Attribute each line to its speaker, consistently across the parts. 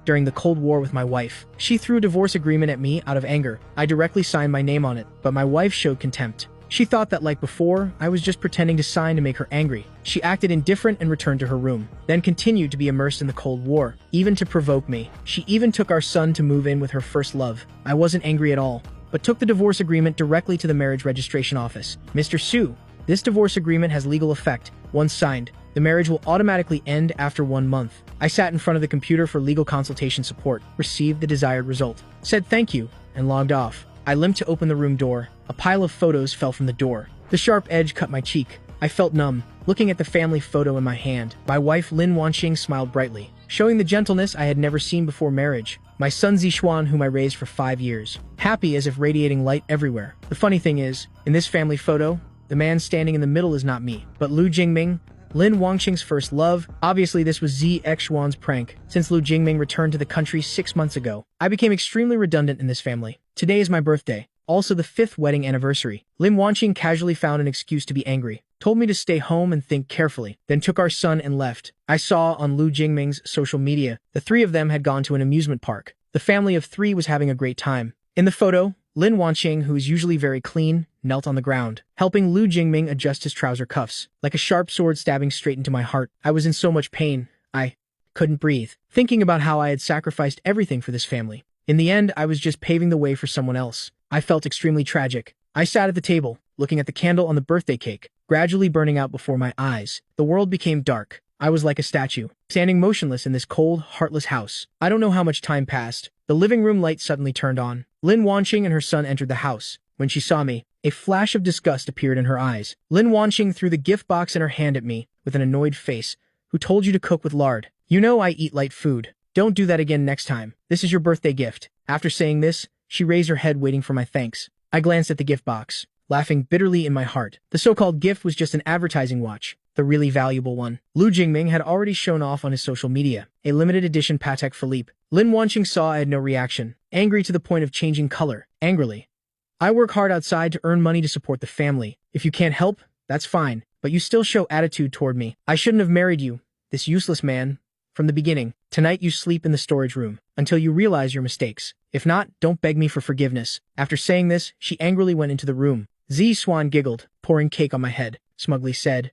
Speaker 1: during the Cold War with my wife. She threw a divorce agreement at me out of anger. I directly signed my name on it, but my wife showed contempt. She thought that, like before, I was just pretending to sign to make her angry. She acted indifferent and returned to her room, then continued to be immersed in the Cold War, even to provoke me. She even took our son to move in with her first love. I wasn't angry at all, but took the divorce agreement directly to the marriage registration office. Mr. Su, this divorce agreement has legal effect. Once signed, the marriage will automatically end after 1 month. I sat in front of the computer for legal consultation support, received the desired result, said thank you, and logged off. I limped to open the room door. A pile of photos fell from the door. The sharp edge cut my cheek. I felt numb, looking at the family photo in my hand. My wife Lin Wanqing smiled brightly, showing the gentleness I had never seen before marriage. My son Zixuan, whom I raised for 5 years, happy as if radiating light everywhere. The funny thing is, in this family photo, the man standing in the middle is not me, but Lu Jingming, Lin Wanqing's first love. Obviously, this was Zixuan's prank, since Lu Jingming returned to the country 6 months ago. I became extremely redundant in this family. Today is my birthday, also the 5th wedding anniversary. Lin Wanqing casually found an excuse to be angry, told me to stay home and think carefully, then took our son and left. I saw on Lu Jingming's social media, the 3 of them had gone to an amusement park. The family of 3 was having a great time. In the photo, Lin Wanqing, who is usually very clean, knelt on the ground, helping Lu Jingming adjust his trouser cuffs. Like a sharp sword stabbing straight into my heart, I was in so much pain, I couldn't breathe, thinking about how I had sacrificed everything for this family. In the end, I was just paving the way for someone else. I felt extremely tragic. I sat at the table, looking at the candle on the birthday cake, gradually burning out before my eyes. The world became dark. I was like a statue, standing motionless in this cold, heartless house. I don't know how much time passed. The living room light suddenly turned on. Lin Wanqing and her son entered the house. When she saw me, a flash of disgust appeared in her eyes. Lin Wanqing threw the gift box in her hand at me, with an annoyed face. Who told you to cook with lard? You know I eat light food. Don't do that again next time. This is your birthday gift. After saying this, she raised her head waiting for my thanks. I glanced at the gift box, laughing bitterly in my heart. The so-called gift was just an advertising watch, the really valuable one. Lu Jingming had already shown off on his social media, a limited edition Patek Philippe. Lin Wanqing saw I had no reaction, angry to the point of changing color, angrily. I work hard outside to earn money to support the family. If you can't help, that's fine, but you still show attitude toward me. I shouldn't have married you, this useless man, from the beginning. Tonight you sleep in the storage room, until you realize your mistakes. If not, don't beg me for forgiveness. After saying this, she angrily went into the room. Zixuan giggled, pouring cake on my head, smugly said,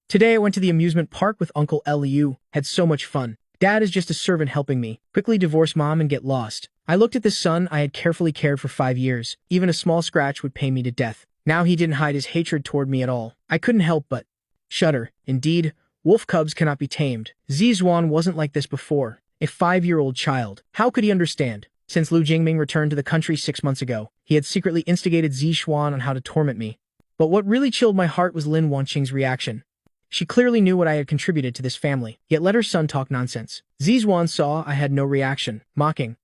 Speaker 1: "Today I went to the amusement park with Uncle Liu, had so much fun. Dad is just a servant helping me. Quickly divorce mom and get lost." I looked at this son I had carefully cared for 5 years. Even a small scratch would pain me to death. Now he didn't hide his hatred toward me at all. I couldn't help but shudder. Indeed, wolf cubs cannot be tamed. Zixuan wasn't like this before. A 5-year-old child. How could he understand? Since Lu Jingming returned to the country 6 months ago, he had secretly instigated Zixuan on how to torment me. But what really chilled my heart was Lin Wanqing's reaction. She clearly knew what I had contributed to this family, yet let her son talk nonsense. Zixuan saw I had no reaction, mocking.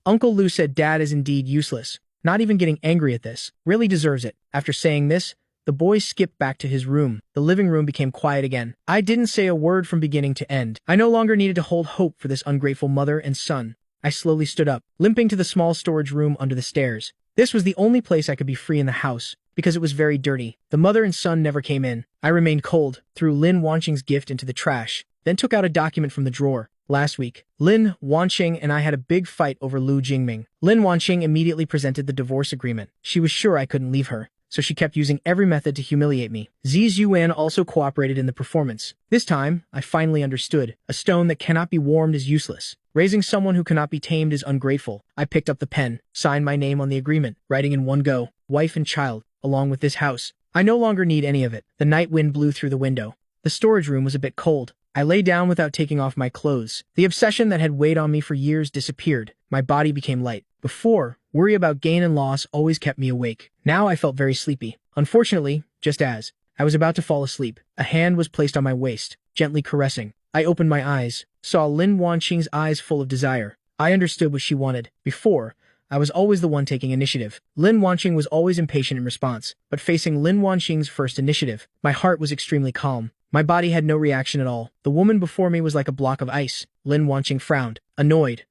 Speaker 1: Uncle Lu said Dad is indeed useless, not even getting angry at this. Really deserves it. After saying this, the boy skipped back to his room. The living room became quiet again. I didn't say a word from beginning to end. I no longer needed to hold hope for this ungrateful mother and son. I slowly stood up, limping to the small storage room under the stairs. This was the only place I could be free in the house, because it was very dirty. The mother and son never came in. I remained cold, threw Lin Wanqing's gift into the trash, then took out a document from the drawer. Last week, Lin Wanqing and I had a big fight over Lu Jingming. Lin Wanqing immediately presented the divorce agreement. She was sure I couldn't leave her, so she kept using every method to humiliate me. Zixuan also cooperated in the performance. This time, I finally understood. A stone that cannot be warmed is useless. Raising someone who cannot be tamed is ungrateful. I picked up the pen, signed my name on the agreement, writing in one go, wife and child, along with this house. I no longer need any of it. The night wind blew through the window. The storage room was a bit cold. I lay down without taking off my clothes. The obsession that had weighed on me for years disappeared. My body became light. Before, worry about gain and loss always kept me awake. Now I felt very sleepy. Unfortunately, just as I was about to fall asleep, a hand was placed on my waist, gently caressing. I opened my eyes, saw Lin Wanqing's eyes full of desire. I understood what she wanted. Before, I was always the one taking initiative. Lin Wanqing was always impatient in response, but facing Lin Wanqing's first initiative, my heart was extremely calm. My body had no reaction at all. The woman before me was like a block of ice. Lin Wanqing frowned, annoyed.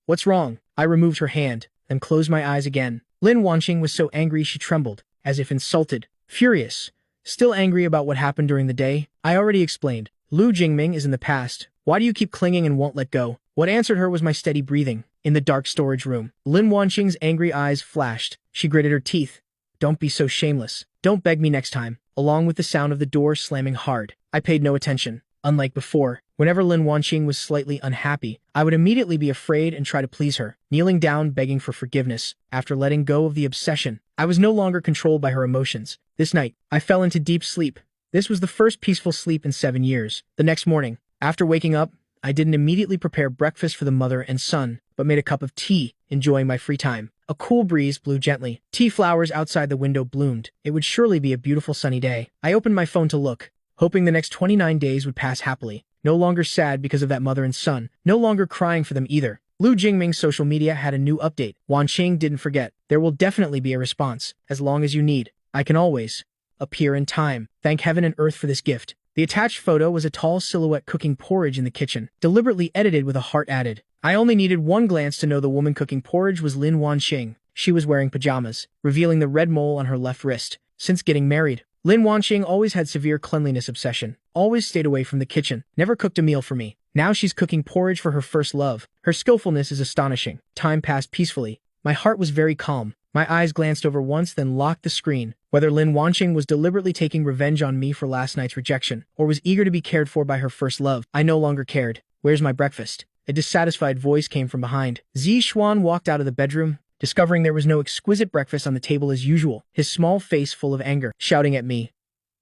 Speaker 1: What's wrong? I removed her hand, then closed my eyes again. Lin Wanqing was so angry she trembled, as if insulted, furious. Still angry about what happened during the day? I already explained. Lu Jingming is in the past. Why do you keep clinging and won't let go? What answered her was my steady breathing. In the dark storage room, Lin Wanqing's angry eyes flashed. She gritted her teeth. Don't be so shameless. Don't beg me next time. Along with the sound of the door slamming hard, I paid no attention. Unlike before, whenever Lin Wanqing was slightly unhappy, I would immediately be afraid and try to please her, kneeling down begging for forgiveness. After letting go of the obsession, I was no longer controlled by her emotions. This night, I fell into deep sleep. This was the first peaceful sleep in 7 years. The next morning, after waking up, I didn't immediately prepare breakfast for the mother and son, but made a cup of tea, enjoying my free time. A cool breeze blew gently. Tea flowers outside the window bloomed. It would surely be a beautiful sunny day. I opened my phone to look, hoping the next 29 days would pass happily. No longer sad because of that mother and son. No longer crying for them either. Lu Jingming's social media had a new update. Wanqing didn't forget. There will definitely be a response. As long as you need, I can always appear in time. Thank heaven and earth for this gift. The attached photo was a tall silhouette cooking porridge in the kitchen, deliberately edited with a heart added. I only needed one glance to know the woman cooking porridge was Lin Wanqing. She was wearing pajamas, revealing the red mole on her left wrist. Since getting married, Lin Wanqing always had severe cleanliness obsession, always stayed away from the kitchen, never cooked a meal for me. Now she's cooking porridge for her first love. Her skillfulness is astonishing. Time passed peacefully. My heart was very calm. My eyes glanced over once, then locked the screen. Whether Lin Wanqing was deliberately taking revenge on me for last night's rejection, or was eager to be cared for by her first love, I no longer cared. Where's my breakfast? A dissatisfied voice came from behind. Zi Xuan walked out of the bedroom, discovering there was no exquisite breakfast on the table as usual, his small face full of anger, shouting at me.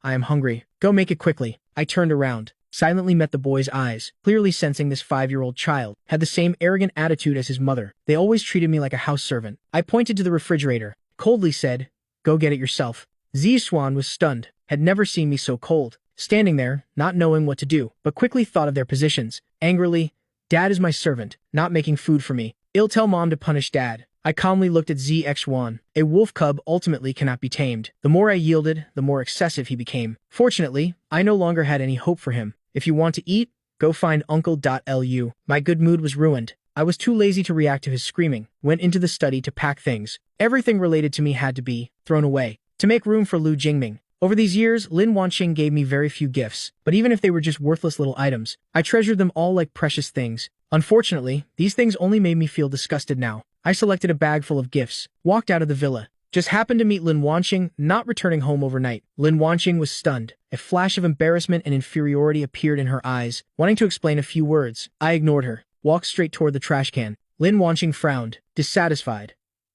Speaker 1: I am hungry. Go make it quickly. I turned around, silently met the boy's eyes, clearly sensing this 5-year-old child had the same arrogant attitude as his mother. They always treated me like a house servant. I pointed to the refrigerator, coldly said, Go get it yourself. Zi Xuan was stunned, had never seen me so cold, standing there, not knowing what to do, but quickly thought of their positions. Angrily, Dad is my servant, not making food for me. I'll tell Mom to punish Dad. I calmly looked at Zi Xuan. A wolf cub ultimately cannot be tamed. The more I yielded, the more excessive he became. Fortunately, I no longer had any hope for him. If you want to eat, go find Uncle.lu. My good mood was ruined. I was too lazy to react to his screaming, went into the study to pack things. Everything related to me had to be thrown away to make room for Lu Jingming. Over these years, Lin Wanqing gave me very few gifts, but even if they were just worthless little items, I treasured them all like precious things. Unfortunately, these things only made me feel disgusted now. I selected a bag full of gifts, walked out of the villa. Just happened to meet Lin Wanqing, not returning home overnight. Lin Wanqing was stunned. A flash of embarrassment and inferiority appeared in her eyes, wanting to explain a few words. I ignored her, walked straight toward the trash can. Lin Wanqing frowned, dissatisfied.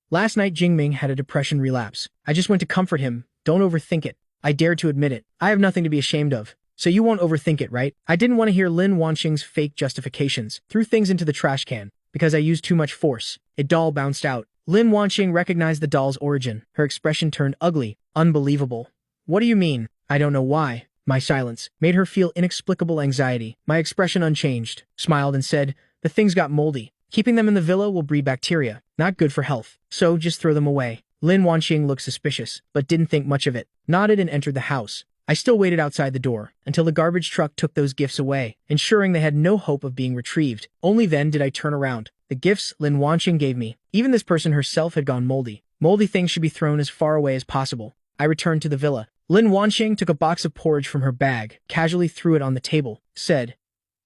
Speaker 1: Last night Jingming had a depression relapse. I just went to comfort him. Don't overthink it. I dared to admit it. I have nothing to be ashamed of. So you won't overthink it, right? I didn't want to hear Lin Wanqing's fake justifications. Threw things into the trash can. Because I used too much force. A doll bounced out. Lin Wanqing recognized the doll's origin. Her expression turned ugly. Unbelievable. What do you mean? I don't know why. My silence made her feel inexplicable anxiety. My expression unchanged. Smiled and said, the things got moldy. Keeping them in the villa will breed bacteria. Not good for health. So just throw them away. Lin Wanqing looked suspicious, but didn't think much of it. Nodded and entered the house. I still waited outside the door, until the garbage truck took those gifts away, ensuring they had no hope of being retrieved. Only then did I turn around. The gifts Lin Wanqing gave me. Even this person herself had gone moldy. Moldy things should be thrown as far away as possible. I returned to the villa. Lin Wanqing took a box of porridge from her bag, casually threw it on the table, said,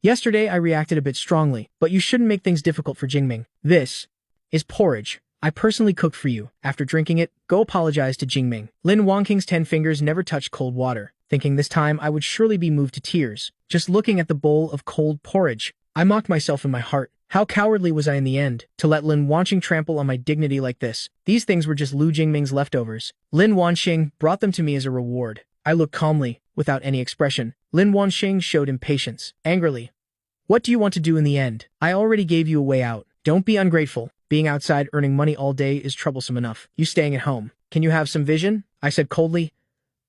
Speaker 1: Yesterday I reacted a bit strongly, but you shouldn't make things difficult for Jingming. This is porridge. I personally cooked for you. After drinking it, go apologize to Jingming. Lin Wanqing's 10 fingers never touched cold water, thinking this time I would surely be moved to tears. Just looking at the bowl of cold porridge, I mocked myself in my heart. How cowardly was I in the end, to let Lin Wanqing trample on my dignity like this? These things were just Lu Jingming's leftovers. Lin Wanqing brought them to me as a reward. I looked calmly, without any expression. Lin Wanqing showed impatience, angrily. What do you want to do in the end? I already gave you a way out. Don't be ungrateful. Being outside earning money all day is troublesome enough. You staying at home. Can you have some vision? I said coldly.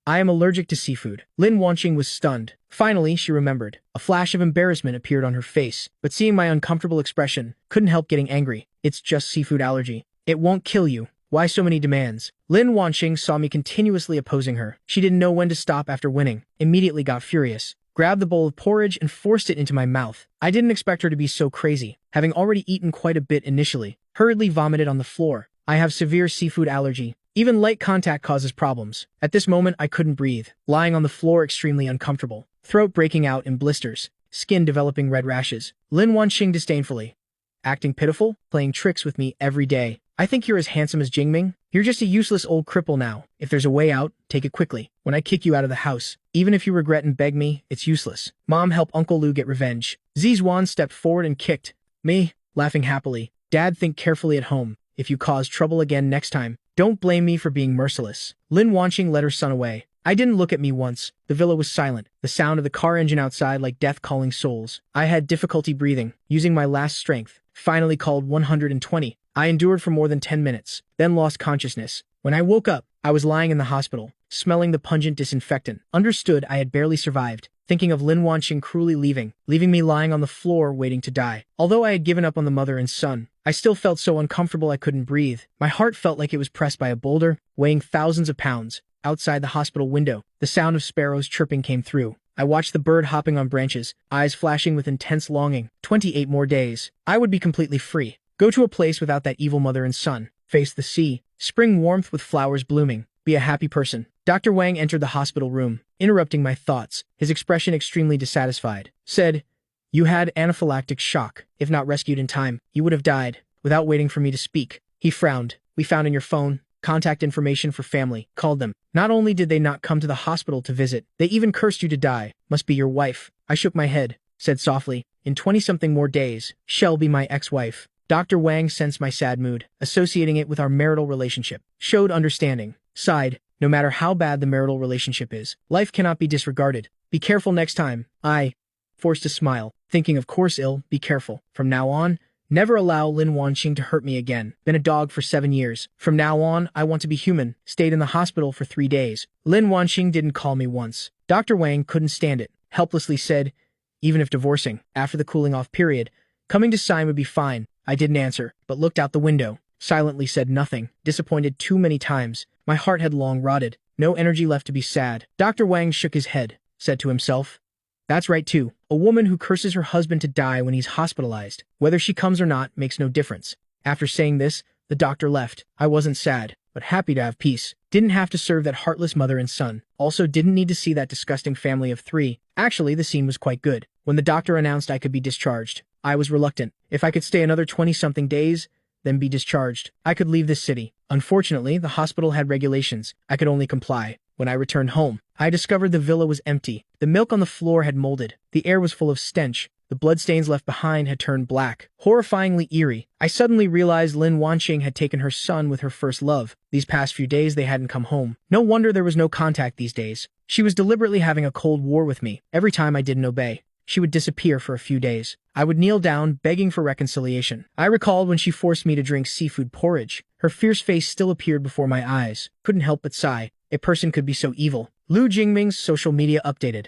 Speaker 1: I am allergic to seafood. Lin Wanqing was stunned. Finally, she remembered. A flash of embarrassment appeared on her face, but seeing my uncomfortable expression, couldn't help getting angry. It's just seafood allergy. It won't kill you. Why so many demands? Lin Wanqing saw me continuously opposing her. She didn't know when to stop after winning. Immediately got furious. Grabbed the bowl of porridge and forced it into my mouth. I didn't expect her to be so crazy, having already eaten quite a bit initially. Hurriedly vomited on the floor. I have severe seafood allergy. Even light contact causes problems. At this moment, I couldn't breathe, lying on the floor extremely uncomfortable, throat breaking out in blisters, skin developing red rashes. Lin Wanqing disdainfully, acting pitiful, playing tricks with me every day. I think you're as handsome as Jingming. You're just a useless old cripple now. If there's a way out, take it quickly. When I kick you out of the house, even if you regret and beg me, it's useless. Mom, help Uncle Lu get revenge. Zizwan stepped forward and kicked me, laughing happily. Dad, think carefully at home. If you cause trouble again next time, don't blame me for being merciless. Lin Wanqing led her son away. I didn't look at me once. The villa was silent, the sound of the car engine outside like death calling souls. I had difficulty breathing, using my last strength. Finally called 120. I endured for more than 10 minutes, then lost consciousness. When I woke up, I was lying in the hospital, smelling the pungent disinfectant. Understood I had barely survived, thinking of Lin Wanqing cruelly leaving me lying on the floor waiting to die. Although I had given up on the mother and son, I still felt so uncomfortable I couldn't breathe. My heart felt like it was pressed by a boulder, weighing thousands of pounds. Outside the hospital window, the sound of sparrows chirping came through. I watched the bird hopping on branches, eyes flashing with intense longing. 28 more days. I would be completely free. Go to a place without that evil mother and son. Face the sea. Spring warmth with flowers blooming. Be a happy person. Dr. Wang entered the hospital room, interrupting my thoughts, his expression extremely dissatisfied. Said, "You had anaphylactic shock. If not rescued in time, you would have died." Without waiting for me to speak, he frowned. "We found in your phone contact information for family. Called them. Not only did they not come to the hospital to visit, they even cursed you to die. Must be your wife." I shook my head, said softly, "In 20-something more days, shall be my ex-wife." Dr. Wang sensed my sad mood, associating it with our marital relationship. Showed understanding. Sighed, "No matter how bad the marital relationship is, life cannot be disregarded. Be careful next time." I forced a smile, thinking of course be careful. From now on, never allow Lin Wanqing to hurt me again. Been a dog for 7 years. From now on, I want to be human. Stayed in the hospital for 3 days. Lin Wanqing didn't call me once. Dr. Wang couldn't stand it. Helplessly said, "Even if divorcing, after the cooling off period, coming to sign would be fine." I didn't answer, but looked out the window. Silently said nothing. Disappointed too many times. My heart had long rotted. No energy left to be sad. Dr. Wang shook his head, said to himself, "That's right too. A woman who curses her husband to die when he's hospitalized, whether she comes or not, makes no difference." After saying this, the doctor left. I wasn't sad, but happy to have peace. Didn't have to serve that heartless mother and son. Also didn't need to see that disgusting family of 3. Actually, the scene was quite good. When the doctor announced I could be discharged, I was reluctant. If I could stay another 20-something days, then be discharged, I could leave this city. Unfortunately, the hospital had regulations. I could only comply. When I returned home, I discovered the villa was empty. The milk on the floor had molded. The air was full of stench. The bloodstains left behind had turned black. Horrifyingly eerie. I suddenly realized Lin Wanqing had taken her son with her first love. These past few days they hadn't come home. No wonder there was no contact these days. She was deliberately having a cold war with me. Every time I didn't obey, she would disappear for a few days. I would kneel down, begging for reconciliation. I recalled when she forced me to drink seafood porridge. Her fierce face still appeared before my eyes. Couldn't help but sigh. A person could be so evil. Lu Jingming's social media updated.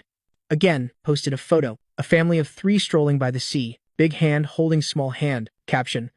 Speaker 1: Again, posted a photo. A family of 3 strolling by the sea. Big hand holding small hand. Caption,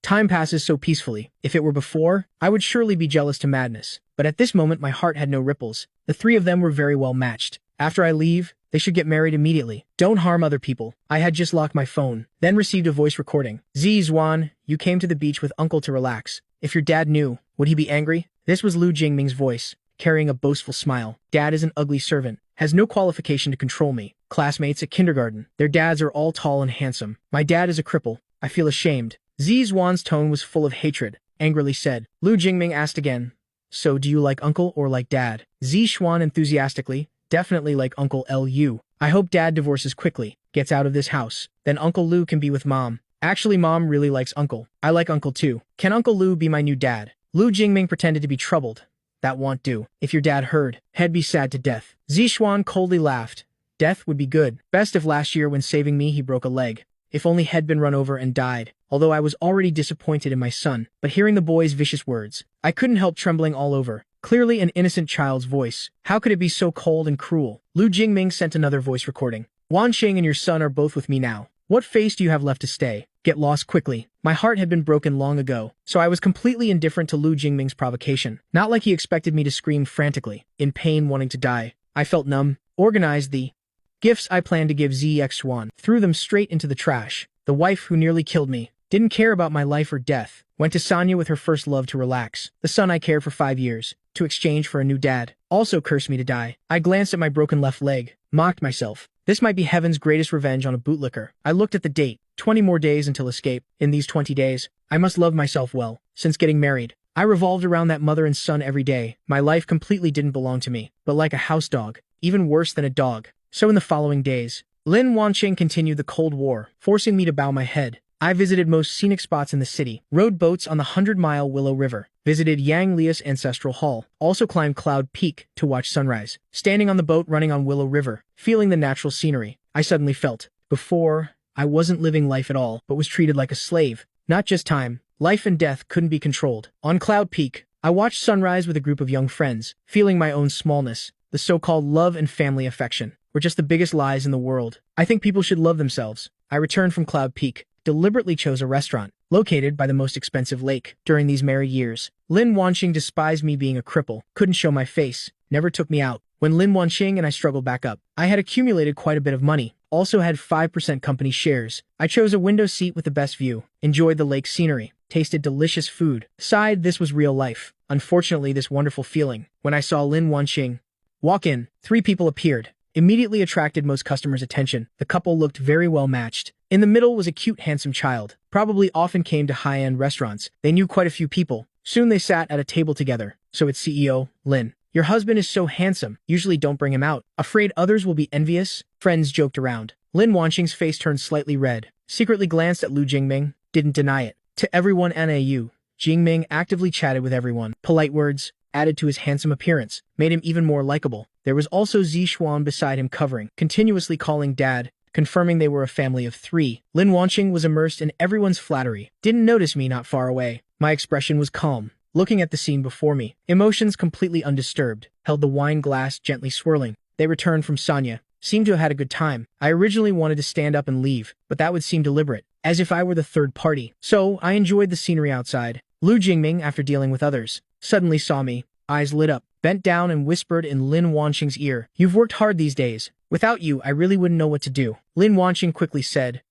Speaker 1: "Time passes so peacefully. If it were before, I would surely be jealous to madness. But at this moment my heart had no ripples. The 3 of them were very well matched. After I leave, they should get married immediately. Don't harm other people." I had just locked my phone, then received a voice recording. "Zizwan, you came to the beach with uncle to relax. If your dad knew, would he be angry?" This was Lu Jingming's voice, carrying a boastful smile. "Dad is an ugly servant. Has no qualification to control me. Classmates at kindergarten. Their dads are all tall and handsome. My dad is a cripple. I feel ashamed." Zizwan's tone was full of hatred. Angrily said. Lu Jingming asked again, "So do you like uncle or like dad?" Zixuan enthusiastically, "Definitely like Uncle Lu. I hope dad divorces quickly, gets out of this house. Then Uncle Lu can be with mom. Actually, mom really likes uncle. I like uncle too. Can Uncle Lu be my new dad?" Lu Jingming pretended to be troubled. "That won't do. If your dad heard, he'd be sad to death." Zixuan coldly laughed. "Death would be good. Best if last year when saving me he broke a leg. If only he'd been run over and died." Although I was already disappointed in my son, but hearing the boy's vicious words, I couldn't help trembling all over. Clearly an innocent child's voice. How could it be so cold and cruel? Lu Jingming sent another voice recording. "Wanqing and your son are both with me now. What face do you have left to stay? Get lost quickly." My heart had been broken long ago, so I was completely indifferent to Lu Jingming's provocation. Not like he expected me to scream frantically, in pain wanting to die. I felt numb. Organized the gifts I planned to give ZX1. Threw them straight into the trash. The wife who nearly killed me. Didn't care about my life or death. Went to Sanya with her first love to relax. The son I cared for 5 years, to exchange for a new dad. Also cursed me to die. I glanced at my broken left leg. Mocked myself. This might be heaven's greatest revenge on a bootlicker. I looked at the date, 20 more days until escape. In these 20 days, I must love myself well. Since getting married, I revolved around that mother and son every day. My life completely didn't belong to me, but like a house dog, even worse than a dog. So in the following days, Lin Wanqing continued the Cold War, forcing me to bow my head. I visited most scenic spots in the city, rode boats on the 100-mile Willow River, visited Yang Lia's ancestral hall, also climbed Cloud Peak to watch sunrise. Standing on the boat running on Willow River, feeling the natural scenery, I suddenly felt, before, I wasn't living life at all, but was treated like a slave. Not just time, life and death couldn't be controlled. On Cloud Peak, I watched sunrise with a group of young friends, feeling my own smallness. The so-called love and family affection were just the biggest lies in the world. I think people should love themselves. I returned from Cloud Peak, deliberately chose a restaurant located by the most expensive lake. During these merry years, Lin Wanqing despised me being a cripple, couldn't show my face, never took me out. When Lin Wanqing and I struggled back up, I had accumulated quite a bit of money, also had 5% company shares. I chose a window seat with the best view, enjoyed the lake scenery, tasted delicious food. Sighed, this was real life. Unfortunately, this wonderful feeling, when I saw Lin Wanqing walk in, 3 people appeared, immediately attracted most customers' attention. The couple looked very well matched. In the middle was a cute, handsome child, probably often came to high-end restaurants. They knew quite a few people. Soon they sat at a table together. So it's CEO, Lin. Your husband is so handsome, usually don't bring him out. Afraid others will be envious? Friends joked around. Lin Wanqing's face turned slightly red, secretly glanced at Lu Jingming, didn't deny it. To everyone NAU, Jingming actively chatted with everyone. Polite words, added to his handsome appearance, made him even more likable. There was also Zixuan beside him covering, continuously calling dad, confirming they were a family of 3. Lin Wanqing was immersed in everyone's flattery, didn't notice me not far away. My expression was calm, looking at the scene before me, emotions completely undisturbed, held the wine glass gently swirling. They returned from Sanya, seemed to have had a good time. I originally wanted to stand up and leave, but that would seem deliberate, as if I were the third party. So I enjoyed the scenery outside. Lu Jingming, after dealing with others, suddenly saw me, eyes lit up, bent down and whispered in Lin Wanqing's ear, "You've worked hard these days. Without you, I really wouldn't know what to do." Lin Wanqing quickly said,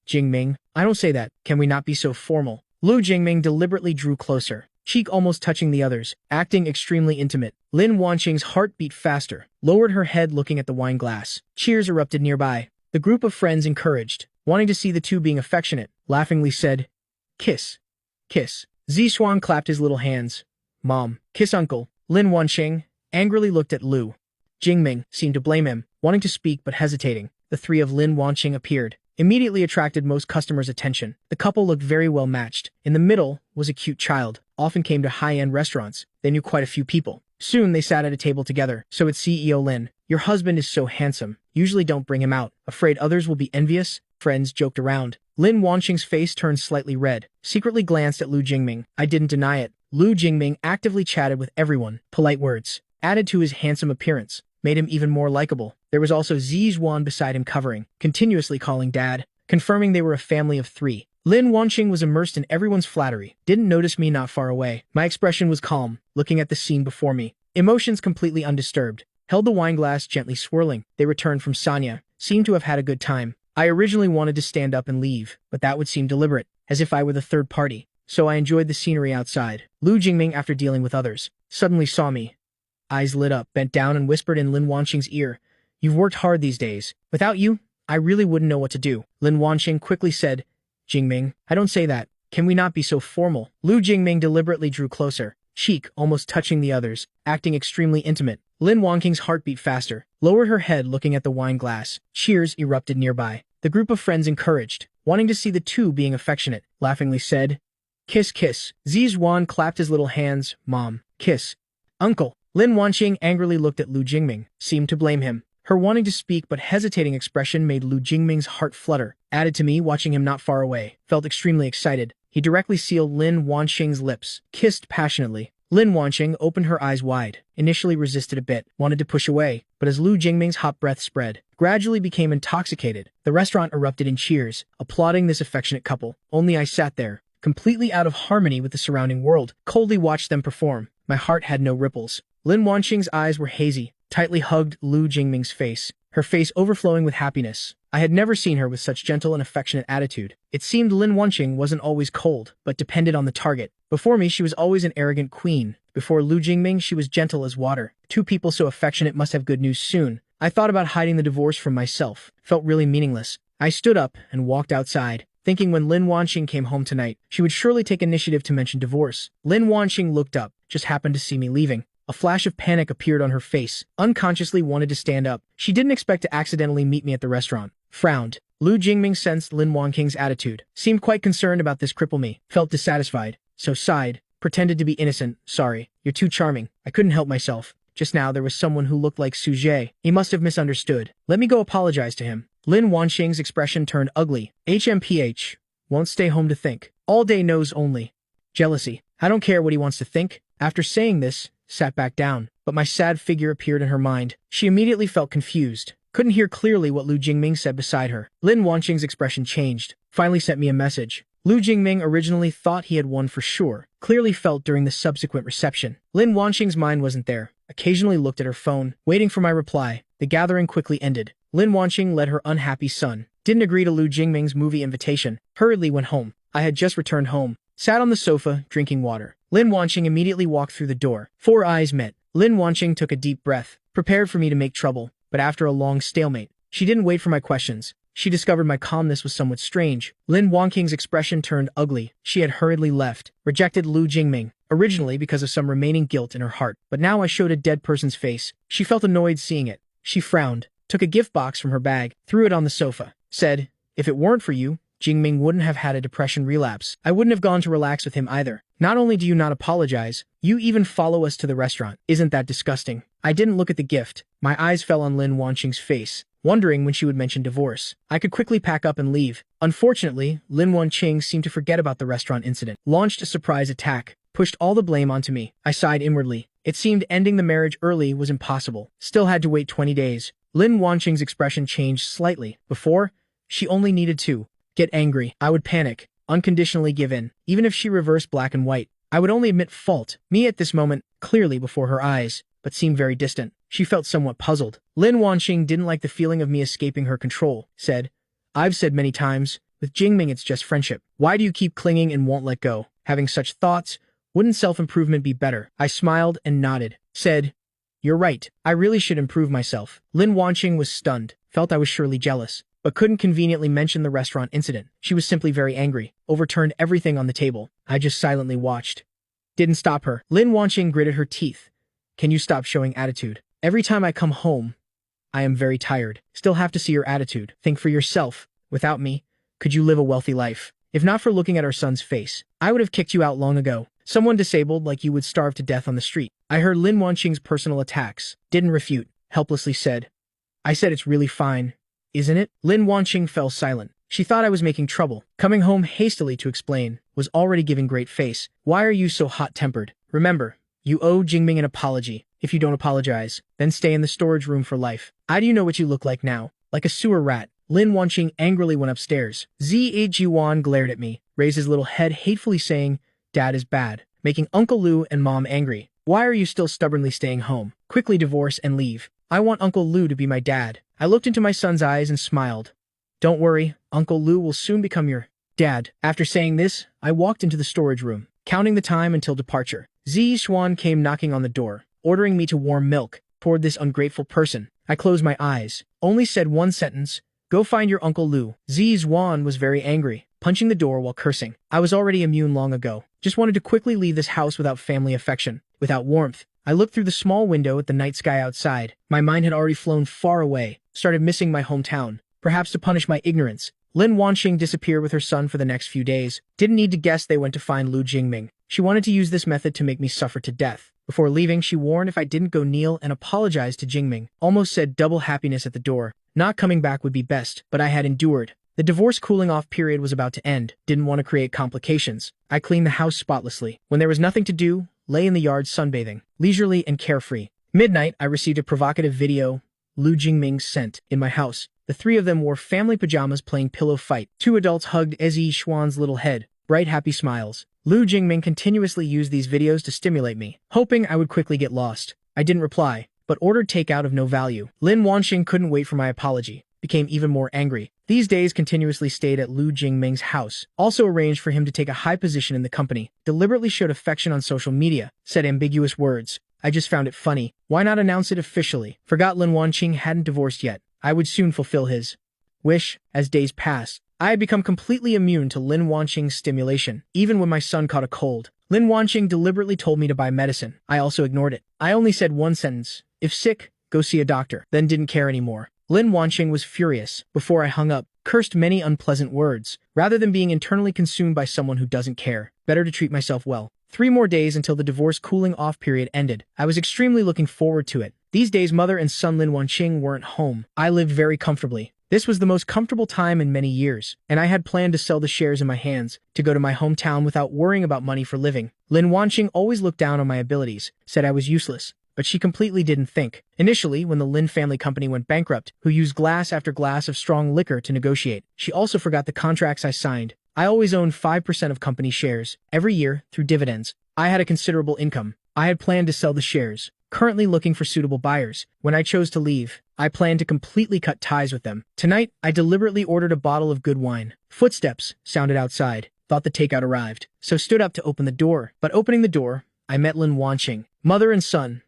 Speaker 1: "Jingming, I don't say that. Can we not be so formal?" Lu Jingming deliberately drew closer, cheek almost touching the others, acting extremely intimate. Lin Wanqing's heart beat faster, lowered her head looking at the wine glass. Cheers erupted nearby. The group of friends encouraged, wanting to see the two being affectionate, laughingly said, "Kiss. Kiss." Zixuan clapped his little hands. "Mom, kiss uncle." Lin Wanqing angrily looked at Lu Jingming, seemed to blame him, wanting to speak but hesitating. The 3 of Lin Wanqing appeared, immediately attracted most customers' attention. The couple looked very well matched. In the middle was a cute child, often came to high-end restaurants. They knew quite a few people. Soon they sat at a table together. So it's CEO Lin. Your husband is so handsome. Usually don't bring him out. Afraid others will be envious? Friends joked around. Lin Wanqing's face turned slightly red, secretly glanced at Lu Jingming. I didn't deny it. Lu Jingming actively chatted with everyone. Polite words, added to his handsome appearance, made him even more likable. There was also Zixuan beside him covering, continuously calling dad, confirming they were a family of 3. Lin Wanqing was immersed in everyone's flattery, didn't notice me not far away. My expression was calm, looking at the scene before me, emotions completely undisturbed, held the wine glass gently swirling. They returned from Sanya, seemed to have had a good time. I originally wanted to stand up and leave, but that would seem deliberate, as if I were the third party. So I enjoyed the scenery outside. Lu Jingming, after dealing with others, suddenly saw me, eyes lit up, bent down and whispered in Lin Wanqing's ear, "You've worked hard these days. Without you, I really wouldn't know what to do." Lin Wanqing quickly said, "Jingming, I don't say that. Can we not be so formal?" Lu Jingming deliberately drew closer, cheek almost touching the others, acting extremely intimate. Lin Wanqing's heart beat faster, lowered her head looking at the wine glass. Cheers erupted nearby. The group of friends encouraged, wanting to see the two being affectionate, laughingly said, "Kiss, kiss." Zixuan clapped his little hands. "Mom, kiss. Uncle." Lin Wanqing angrily looked at Lu Jingming, seemed to blame him. Her wanting to speak but hesitating expression made Lu Jingming's heart flutter. Added to me watching him not far away, felt extremely excited. He directly sealed Lin Wanqing's lips, kissed passionately. Lin Wanqing opened her eyes wide, initially resisted a bit, wanted to push away, but as Lu Jingming's hot breath spread, gradually became intoxicated. The restaurant erupted in cheers, applauding this affectionate couple. Only I sat there, completely out of harmony with the surrounding world, coldly watched them perform. My heart had no ripples. Lin Wanqing's eyes were hazy, tightly hugged Lu Jingming's face, her face overflowing with happiness. I had never seen her with such gentle and affectionate attitude. It seemed Lin Wanqing wasn't always cold, but depended on the target. Before me, she was always an arrogant queen. Before Lu Jingming, she was gentle as water. 2 people so affectionate must have good news soon. I thought about hiding the divorce from myself. Felt really meaningless. I stood up and walked outside. thinking when Lin Wanqing came home tonight, she would surely take initiative to mention divorce. Lin Wanqing looked up, just happened to see me leaving. A flash of panic appeared on her face, unconsciously wanted to stand up. She didn't expect to accidentally meet me at the restaurant. Frowned. Lu Jingming sensed Lin Wanqing's attitude, seemed quite concerned about this cripple me, felt dissatisfied, so sighed, pretended to be innocent. Sorry, you're too charming. I couldn't help myself. Just now there was someone who looked like Su Jie. He must have misunderstood. Let me go apologize to him. Lin Wanqing's expression turned ugly. HMPH. Won't stay home to think. All day knows only. Jealousy. I don't care what he wants to think. After saying this, sat back down, but my sad figure appeared in her mind. She immediately felt confused. Couldn't hear clearly what Lu Jingming said beside her. Lin Wanqing's expression changed. Finally sent me a message. Lu Jingming originally thought he had won for sure, clearly felt during the subsequent reception. Lin Wanqing's mind wasn't there. Occasionally looked at her phone, waiting for my reply. The gathering quickly ended. Lin Wanqing led her unhappy son. Didn't agree to Lu Jingming's movie invitation. Hurriedly went home. I had just returned home. Sat on the sofa, drinking water. Lin Wanqing immediately walked through the door. 4 eyes met. Lin Wanqing took a deep breath, prepared for me to make trouble, but after a long stalemate, she didn't wait for my questions. She discovered my calmness was somewhat strange. Lin Wanqing's expression turned ugly. She had hurriedly left, rejected Lu Jingming, originally because of some remaining guilt in her heart, but now I showed a dead person's face. She felt annoyed seeing it. She frowned, took a gift box from her bag, threw it on the sofa, said, "If it weren't for you, Jingming wouldn't have had a depression relapse. I wouldn't have gone to relax with him either. Not only do you not apologize, you even follow us to the restaurant. Isn't that disgusting?" I didn't look at the gift. My eyes fell on Lin Wanqing's face, wondering when she would mention divorce. I could quickly pack up and leave. Unfortunately, Lin Wanqing seemed to forget about the restaurant incident. Launched a surprise attack, pushed all the blame onto me. I sighed inwardly. It seemed ending the marriage early was impossible. Still had to wait 20 days. Lin Wanqing's expression changed slightly. Before, she only needed to get angry. I would panic, unconditionally give in. Even if she reversed black and white, I would only admit fault. Me at this moment, clearly before her eyes, but seemed very distant. She felt somewhat puzzled. Lin Wanqing didn't like the feeling of me escaping her control. Said, "I've said many times, with Jingming it's just friendship. Why do you keep clinging and won't let go? Having such thoughts, wouldn't self-improvement be better?" I smiled and nodded. Said, "You're right. I really should improve myself." Lin Wanqing was stunned, felt I was surely jealous, but couldn't conveniently mention the restaurant incident. She was simply very angry, overturned everything on the table. I just silently watched. Didn't stop her. Lin Wanqing gritted her teeth. "Can you stop showing attitude? Every time I come home, I am very tired. Still have to see your attitude. Think for yourself. Without me, could you live a wealthy life? If not for looking at our son's face, I would have kicked you out long ago. Someone disabled like you would starve to death on the street." I heard Lin Wanqing's personal attacks. Didn't refute. Helplessly said, "I said it's really fine, isn't it?" Lin Wanqing fell silent. She thought I was making trouble. Coming home hastily to explain, was already giving great face. "Why are you so hot-tempered? Remember, you owe Jingming an apology. If you don't apologize, then stay in the storage room for life. How do you know what you look like now? Like a sewer rat." Lin Wanqing angrily went upstairs. Zi Jiwan glared at me, raised his little head hatefully saying, "Dad is bad," making Uncle Lu and Mom angry. "Why are you still stubbornly staying home? Quickly divorce and leave. I want Uncle Lu to be my dad." I looked into my son's eyes and smiled. "Don't worry, Uncle Lu will soon become your dad." After saying this, I walked into the storage room, counting the time until departure. Zi Xuan came knocking on the door, ordering me to warm milk. Toward this ungrateful person, I closed my eyes, only said one sentence, "Go find your Uncle Lu." Zi Xuan was very angry, punching the door while cursing. I was already immune long ago. Just wanted to quickly leave this house without family affection, without warmth. I looked through the small window at the night sky outside. My mind had already flown far away, started missing my hometown. Perhaps to punish my ignorance, Lin Wanqing disappeared with her son for the next few days. Didn't need to guess they went to find Lu Jingming. She wanted to use this method to make me suffer to death. Before leaving, she warned if I didn't go kneel and apologize to Jingming. Almost said double happiness at the door. Not coming back would be best, but I had endured. The divorce cooling-off period was about to end. Didn't want to create complications. I cleaned the house spotlessly. When there was nothing to do, lay in the yard sunbathing, leisurely and carefree. Midnight, I received a provocative video Lu Jingming sent. In my house, the three of them wore family pajamas playing pillow fight. 2 adults hugged Ezi Xuan's little head. Bright, happy smiles. Lu Jingming continuously used these videos to stimulate me, hoping I would quickly get lost. I didn't reply, but ordered takeout of no value. Lin Wanqing couldn't wait for my apology. Became even more angry. These days continuously stayed at Lu Jingming's house. Also arranged for him to take a high position in the company. Deliberately showed affection on social media. Said ambiguous words. I just found it funny. Why not announce it officially? Forgot Lin Wanqing hadn't divorced yet. I would soon fulfill his wish. As days passed, I had become completely immune to Lin Wanqing's stimulation, even when my son caught a cold. Lin Wanqing deliberately told me to buy medicine. I also ignored it. I only said one sentence: if sick, go see a doctor, then didn't care anymore. Lin Wanqing was furious. Before I hung up, cursed many unpleasant words. Rather than being internally consumed by someone who doesn't care, better to treat myself well. 3 more days until the divorce cooling-off period ended. I was extremely looking forward to it. These days, mother and son Lin Wanqing weren't home. I lived very comfortably. This was the most comfortable time in many years, and I had planned to sell the shares in my hands, to go to my hometown without worrying about money for living. Lin Wanqing always looked down on my abilities, said I was useless, but she completely didn't think. Initially, when the Lin family company went bankrupt, who used glass after glass of strong liquor to negotiate, she also forgot the contracts I signed. I always owned 5% of company shares, every year, through dividends. I had a considerable income. I had planned to sell the shares, currently looking for suitable buyers. When I chose to leave, I planned to completely cut ties with them. Tonight, I deliberately ordered a bottle of good wine. Footsteps sounded outside. Thought the takeout arrived, so stood up to open the door. But opening the door, I met Lin Wanqing, mother and son.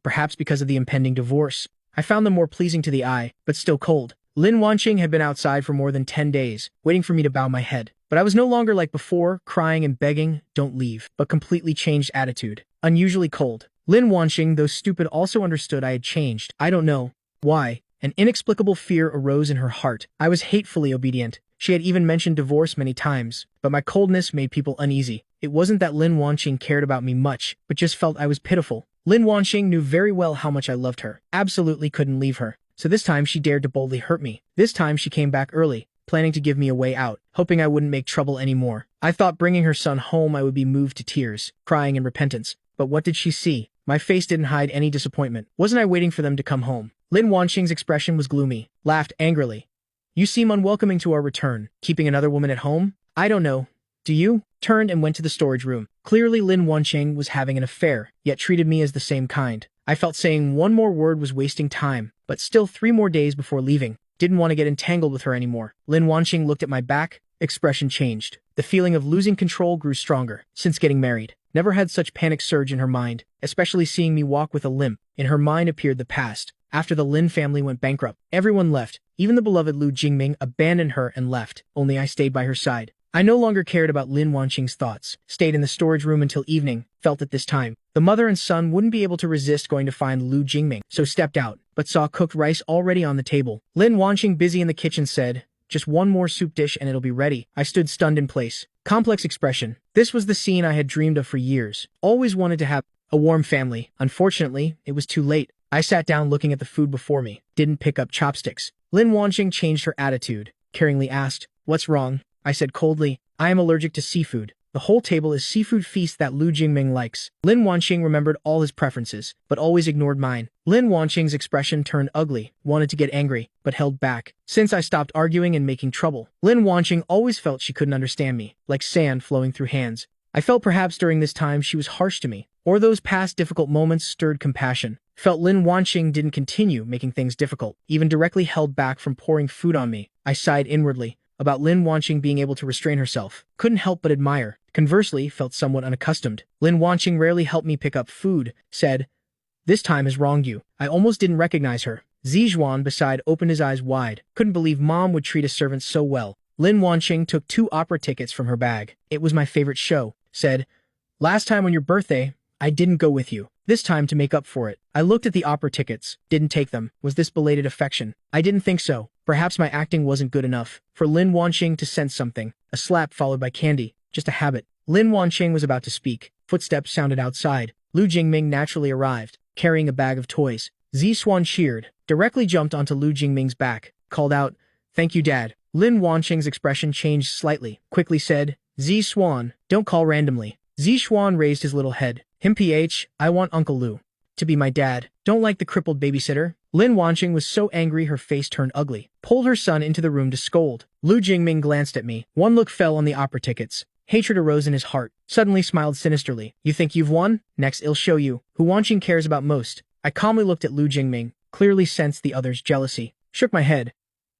Speaker 1: Perhaps because of the impending divorce, I found them more pleasing to the eye, but still cold. Lin Wanqing had been outside for more than 10 days, waiting for me to bow my head. But I was no longer like before, crying and begging, don't leave, but completely changed attitude. Unusually cold. Lin Wanqing, though stupid, also understood I had changed. I don't know why. An inexplicable fear arose in her heart. I was hatefully obedient. She had even mentioned divorce many times, but my coldness made people uneasy. It wasn't that Lin Wanqing cared about me much, but just felt I was pitiful. Lin Wanqing knew very well how much I loved her. Absolutely couldn't leave her. So this time she dared to boldly hurt me. This time she came back early, planning to give me a way out, hoping I wouldn't make trouble anymore. I thought bringing her son home I would be moved to tears, crying in repentance. But what did she see? My face didn't hide any disappointment. Wasn't I waiting for them to come home? Lin Wanqing's expression was gloomy, laughed angrily. You seem unwelcoming to our return, keeping another woman at home? I don't know. Do you? Turned and went to the storage room. Clearly Lin Wanqing was having an affair, yet treated me as the same kind. I felt saying one more word was wasting time, but still 3 more days before leaving. Didn't want to get entangled with her anymore. Lin Wanqing looked at my back, expression changed. The feeling of losing control grew stronger. Since getting married, never had such panic surge in her mind, especially seeing me walk with a limp. In her mind appeared the past. After the Lin family went bankrupt, everyone left. Even the beloved Lu Jingming abandoned her and left. Only I stayed by her side. I no longer cared about Lin Wanqing's thoughts. Stayed in the storage room until evening. Felt at this time, the mother and son wouldn't be able to resist going to find Lu Jingming, so stepped out, but saw cooked rice already on the table. Lin Wanqing, busy in the kitchen, said, just one more soup dish and it'll be ready. I stood stunned in place. Complex expression. This was the scene I had dreamed of for years. Always wanted to have a warm family. Unfortunately, it was too late. I sat down looking at the food before me. Didn't pick up chopsticks. Lin Wanqing changed her attitude. Caringly asked, what's wrong? I said coldly, I am allergic to seafood. The whole table is seafood feast that Lu Jingming likes. Lin Wanqing remembered all his preferences, but always ignored mine. Lin Wanqing's expression turned ugly, wanted to get angry, but held back. Since I stopped arguing and making trouble, Lin Wanqing always felt she couldn't understand me, like sand flowing through hands. I felt perhaps during this time she was harsh to me, or those past difficult moments stirred compassion. Felt Lin Wanqing didn't continue making things difficult, even directly held back from pouring food on me. I sighed inwardly about Lin Wanqing being able to restrain herself. Couldn't help but admire. Conversely, felt somewhat unaccustomed. Lin Wanqing rarely helped me pick up food, said, this time has wronged you. I almost didn't recognize her. Zizhuan beside opened his eyes wide. Couldn't believe mom would treat a servant so well. Lin Wanqing took 2 opera tickets from her bag. It was my favorite show. Said, last time on your birthday, I didn't go with you. This time to make up for it. I looked at the opera tickets, didn't take them. Was this belated affection? I didn't think so. Perhaps my acting wasn't good enough for Lin Wanqing to sense something. A slap followed by candy. Just a habit. Lin Wanqing was about to speak. Footsteps sounded outside. Lu Jingming naturally arrived, carrying a bag of toys. Zishuan cheered, directly jumped onto Lu Jingming's back, called out, thank you, Dad. Lin Wanqing's expression changed slightly, quickly said, Zishuan, don't call randomly. Zishuan raised his little head. I want Uncle Lu to be my dad. Don't like the crippled babysitter. Lin Wanqing was so angry her face turned ugly. Pulled her son into the room to scold. Lu Jingming glanced at me. One look fell on the opera tickets. Hatred arose in his heart. Suddenly smiled sinisterly. You think you've won? Next I'll show you who Wanqing cares about most. I calmly looked at Lu Jingming, clearly sensed the other's jealousy. Shook my head.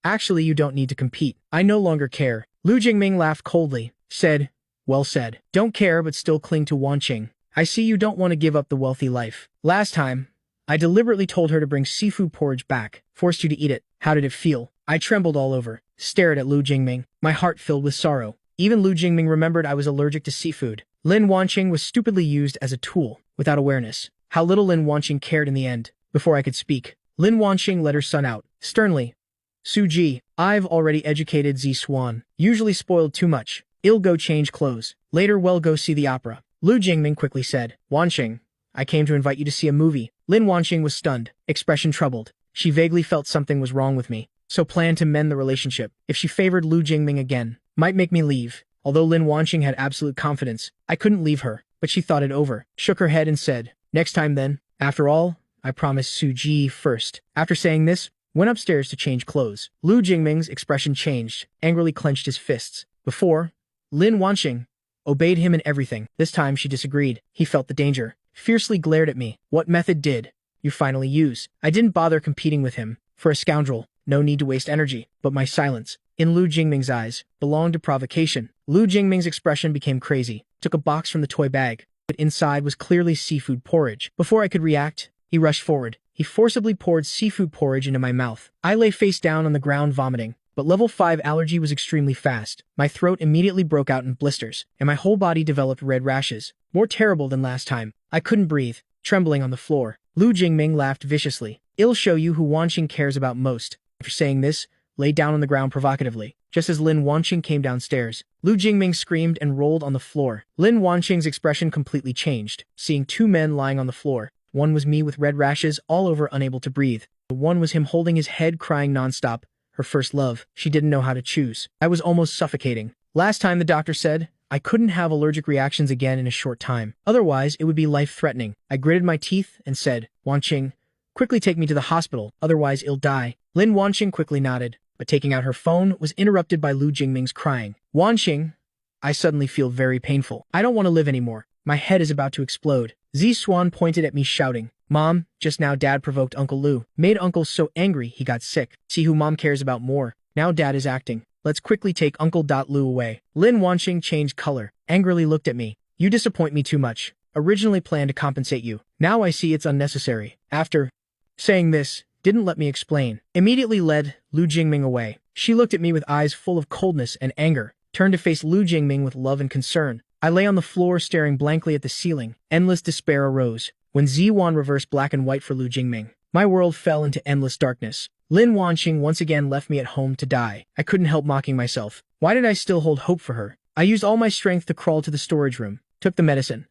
Speaker 1: Actually, you don't need to compete. I no longer care. Lu Jingming laughed coldly. Said, well said. Don't care but still cling to Wanqing. I see you don't want to give up the wealthy life. Last time, I deliberately told her to bring seafood porridge back. Forced you to eat it. How did it feel? I trembled all over. stared at Lu Jingming. My heart filled with sorrow. Even Lu Jingming remembered I was allergic to seafood. Lin Wanqing was stupidly used as a tool, without awareness. How little Lin Wanqing cared in the end. Before I could speak, Lin Wanqing led her son out, sternly. Suji, I've already educated Zi Swan. Usually spoiled too much. I'll go change clothes. Later we'll go see the opera. Lu Jingming quickly said. Wanqing, I came to invite you to see a movie. Lin Wanqing was stunned, expression troubled. She vaguely felt something was wrong with me, so planned to mend the relationship. If she favored Lu Jingming again, might make me leave. Although Lin Wanqing had absolute confidence, I couldn't leave her, but she thought it over, shook her head and said, next time then. After all, I promised Suji first. After saying this, went upstairs to change clothes. Lu Jingming's expression changed, angrily clenched his fists. Before, Lin Wanqing obeyed him in everything. This time she disagreed. He felt the danger, fiercely glared at me. What method did you finally use? I didn't bother competing with him. For a scoundrel, no need to waste energy. But my silence, in Lu Jingming's eyes, belonged to provocation. Lu Jingming's expression became crazy, took a box from the toy bag, but inside was clearly seafood porridge. Before I could react, he rushed forward. He forcibly poured seafood porridge into my mouth. I lay face down on the ground vomiting, but level 5 allergy was extremely fast. My throat immediately broke out in blisters, and my whole body developed red rashes, more terrible than last time. I couldn't breathe, trembling on the floor. Lu Jingming laughed viciously. I'll show you who Wanqing cares about most. After saying this, lay down on the ground provocatively. Just as Lin Wanqing came downstairs, Lu Jingming screamed and rolled on the floor. Lin Wanqing's expression completely changed, seeing two men lying on the floor. One was me with red rashes all over, unable to breathe. The one was him holding his head, crying nonstop. Her first love. She didn't know how to choose. I was almost suffocating. Last time the doctor said I couldn't have allergic reactions again in a short time. Otherwise, it would be life-threatening. I gritted my teeth and said, Wanqing, quickly take me to the hospital, otherwise I'll die. Lin Wanqing quickly nodded, but taking out her phone was interrupted by Lu Jingming's crying. Wanqing, I suddenly feel very painful. I don't want to live anymore. My head is about to explode. Zi Swan pointed at me shouting, Mom, just now Dad provoked Uncle Lu. Made Uncle so angry he got sick. See who Mom cares about more. Now Dad is acting. Let's quickly take Uncle Lu away. Lin Wanqing changed color, angrily looked at me. You disappoint me too much. Originally planned to compensate you. Now I see it's unnecessary. After saying this, didn't let me explain. Immediately led Lu Jingming away. She looked at me with eyes full of coldness and anger, turned to face Lu Jingming with love and concern. I lay on the floor staring blankly at the ceiling. Endless despair arose. When Ziwan reversed black and white for Lu Jingming, my world fell into endless darkness. Lin Wanqing once again left me at home to die. I couldn't help mocking myself. Why did I still hold hope for her? I used all my strength to crawl to the storage room, took the medicine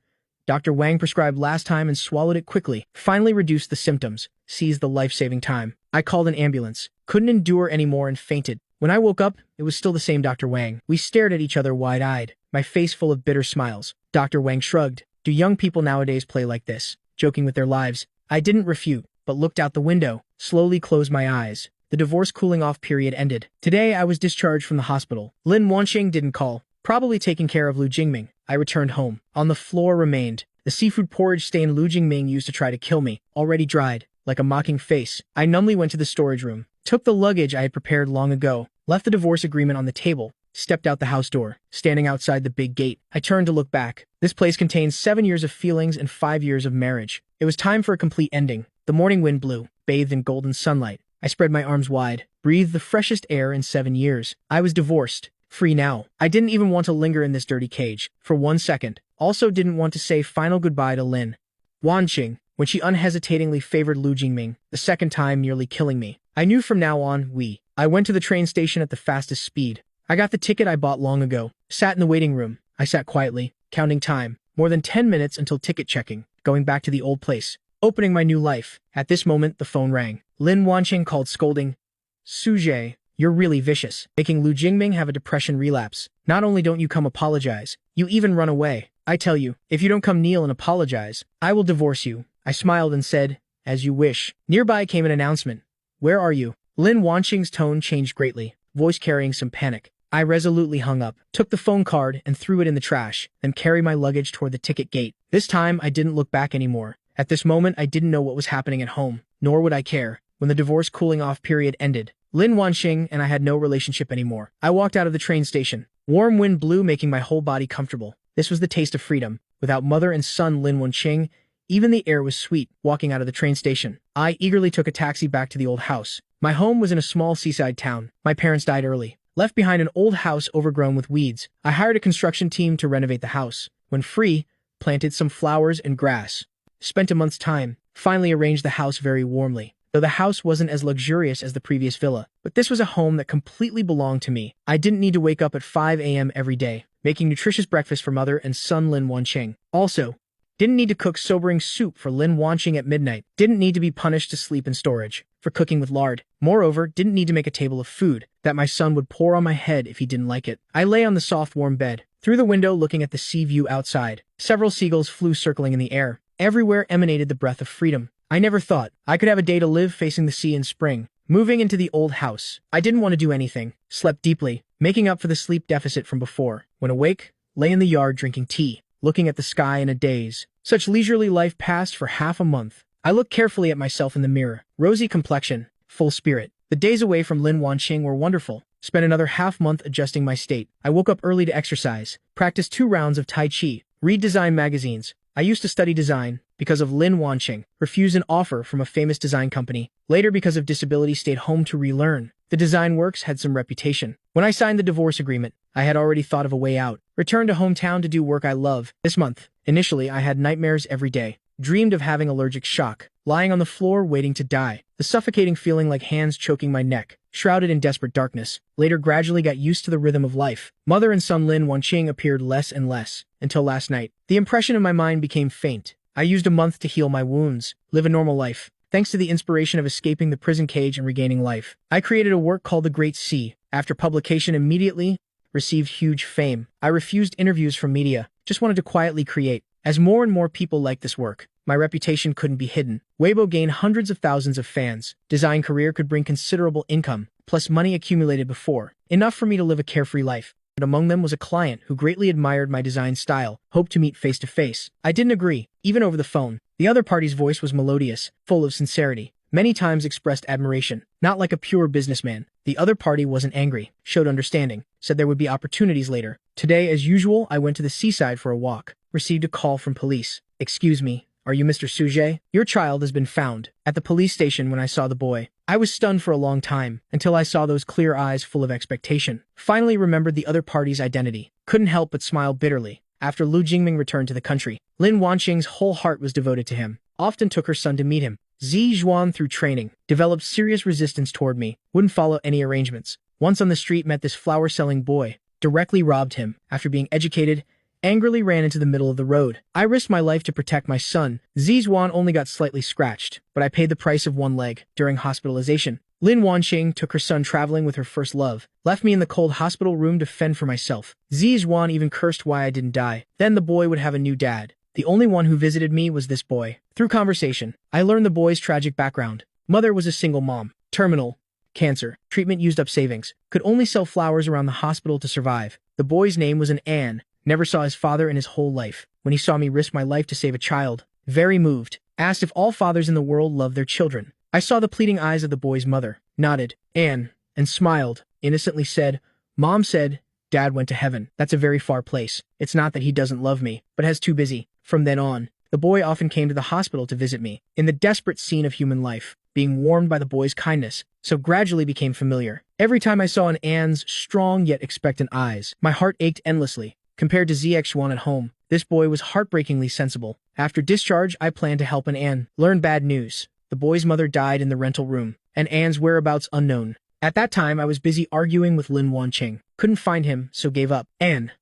Speaker 1: Dr. Wang prescribed last time and swallowed it quickly, finally reduced the symptoms, seized the life-saving time. I called an ambulance, couldn't endure anymore and fainted. When I woke up, it was still the same Dr. Wang. We stared at each other wide-eyed, my face full of bitter smiles. Dr. Wang shrugged. Do young people nowadays play like this, joking with their lives? I didn't refute, but looked out the window, slowly closed my eyes. The divorce cooling-off period ended. Today I was discharged from the hospital. Lin Wanqing didn't call, probably taking care of Lu Jingming. I returned home. On the floor remained the seafood porridge stain Lu Jingming used to try to kill me, already dried, like a mocking face. I numbly went to the storage room, took the luggage I had prepared long ago, left the divorce agreement on the table, stepped out the house door. Standing outside the big gate, I turned to look back. This place contains 7 years of feelings and 5 years of marriage. It was time for a complete ending. The morning wind blew, bathed in golden sunlight. I spread my arms wide, breathed the freshest air in 7 years. I was divorced, free now. I didn't even want to linger in this dirty cage, for 1 second. Also didn't want to say final goodbye to Lin Wanqing, when she unhesitatingly favored Lu Jingming, the second time nearly killing me. I knew from now on, I went to the train station at the fastest speed. I got the ticket I bought long ago, sat in the waiting room. I sat quietly, counting time, more than 10 minutes until ticket checking, going back to the old place, opening my new life. At this moment, the phone rang. Lin Wanqing called scolding, Suje, you're really vicious, making Lu Jingming have a depression relapse. Not only don't you come apologize, you even run away. I tell you, if you don't come kneel and apologize, I will divorce you. I smiled and said, as you wish. Nearby came an announcement. Where are you? Lin Wanqing's tone changed greatly, voice carrying some panic. I resolutely hung up, took the phone card and threw it in the trash, then carried my luggage toward the ticket gate. This time, I didn't look back anymore. At this moment, I didn't know what was happening at home, nor would I care. When the divorce cooling-off period ended, Lin Wanqing and I had no relationship anymore. I walked out of the train station. Warm wind blew, making my whole body comfortable. This was the taste of freedom. Without mother and son Lin Wanqing, even the air was sweet. Walking out of the train station, I eagerly took a taxi back to the old house. My home was in a small seaside town. My parents died early. Left behind an old house overgrown with weeds. I hired a construction team to renovate the house. When free, planted some flowers and grass. Spent a month's time. Finally arranged the house very warmly. Though the house wasn't as luxurious as the previous villa, but this was a home that completely belonged to me. I didn't need to wake up at 5 a.m. every day, making nutritious breakfast for mother and son Lin Wanqing. Also, didn't need to cook sobering soup for Lin Wanqing at midnight. Didn't need to be punished to sleep in storage for cooking with lard. Moreover, didn't need to make a table of food that my son would pour on my head if he didn't like it. I lay on the soft warm bed, through the window looking at the sea view outside. Several seagulls flew circling in the air. Everywhere emanated the breath of freedom. I never thought I could have a day to live facing the sea in spring. Moving into the old house, I didn't want to do anything. Slept deeply, making up for the sleep deficit from before. When awake, lay in the yard drinking tea, looking at the sky in a daze. Such leisurely life passed for half a month. I looked carefully at myself in the mirror. Rosy complexion, full spirit. The days away from Lin Wanqing were wonderful. Spent another half-month adjusting my state. I woke up early to exercise, practiced 2 rounds of Tai Chi, read design magazines. I used to study design because of Lin Wanqing, refused an offer from a famous design company. Later, because of disability, stayed home to relearn. The design works had some reputation. When I signed the divorce agreement, I had already thought of a way out. Returned to hometown to do work I love. This month, initially, I had nightmares every day. Dreamed of having allergic shock, lying on the floor waiting to die. The suffocating feeling like hands choking my neck, shrouded in desperate darkness. Later gradually got used to the rhythm of life. Mother and son Lin Wanqing appeared less and less, until last night. The impression in my mind became faint. I used a month to heal my wounds, live a normal life. Thanks to the inspiration of escaping the prison cage and regaining life, I created a work called The Great Sea. After publication, immediately received huge fame. I refused interviews from media, just wanted to quietly create. As more and more people liked this work, my reputation couldn't be hidden. Weibo gained hundreds of thousands of fans. Design career could bring considerable income, plus money accumulated before. Enough for me to live a carefree life. But among them was a client who greatly admired my design style, hoped to meet face to face. I didn't agree, even over the phone. The other party's voice was melodious, full of sincerity. Many times expressed admiration, not like a pure businessman. The other party wasn't angry, showed understanding, said there would be opportunities later. Today, as usual, I went to the seaside for a walk. Received a call from police. "Excuse me, are you Mr. Suje? Your child has been found." At the police station when I saw the boy, I was stunned for a long time, until I saw those clear eyes full of expectation. Finally remembered the other party's identity. Couldn't help but smile bitterly. After Lu Jingming returned to the country, Lin Wanqing's whole heart was devoted to him. Often took her son to meet him. Zi Zhuan, through training, developed serious resistance toward me. Wouldn't follow any arrangements. Once on the street met this flower-selling boy. Directly robbed him. After being educated, angrily ran into the middle of the road. I risked my life to protect my son. Zizwan only got slightly scratched, but I paid the price of one leg. During hospitalization, Lin Wanqing took her son traveling with her first love, left me in the cold hospital room to fend for myself. Zizwan even cursed why I didn't die. Then the boy would have a new dad. The only one who visited me was this boy. Through conversation, I learned the boy's tragic background. Mother was a single mom. Terminal. Cancer. Treatment used up savings. Could only sell flowers around the hospital to survive. The boy's name was an Anne. Never saw his father in his whole life. When he saw me risk my life to save a child, very moved, asked if all fathers in the world love their children. I saw the pleading eyes of the boy's mother, nodded, Anne, and smiled, innocently said, "Mom said, Dad went to heaven. That's a very far place. It's not that he doesn't love me, but has too busy." From then on, the boy often came to the hospital to visit me, in the desperate scene of human life, being warmed by the boy's kindness, so gradually became familiar. Every time I saw Anne's strong yet expectant eyes, my heart ached endlessly. Compared to ZX1 at home, this boy was heartbreakingly sensible. After discharge, I planned to help Anne. Learned bad news. The boy's mother died in the rental room, and Anne's whereabouts unknown. At that time, I was busy arguing with Lin Wanqing. Couldn't find him, so gave up. Anne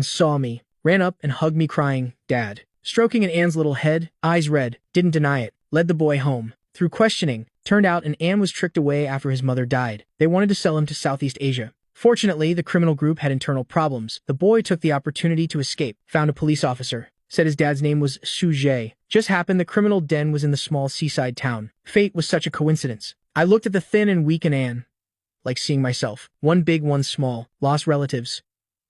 Speaker 1: saw me, ran up and hugged me crying, "Dad." Stroking Anne's little head, eyes red, didn't deny it, led the boy home. Through questioning, turned out Anne was tricked away after his mother died. They wanted to sell him to Southeast Asia. Fortunately, the criminal group had internal problems. The boy took the opportunity to escape, found a police officer, said his dad's name was Su Jie. Just happened the criminal den was in the small seaside town. Fate was such a coincidence. I looked at the thin and weak Anne, like seeing myself. One big, one small, lost relatives.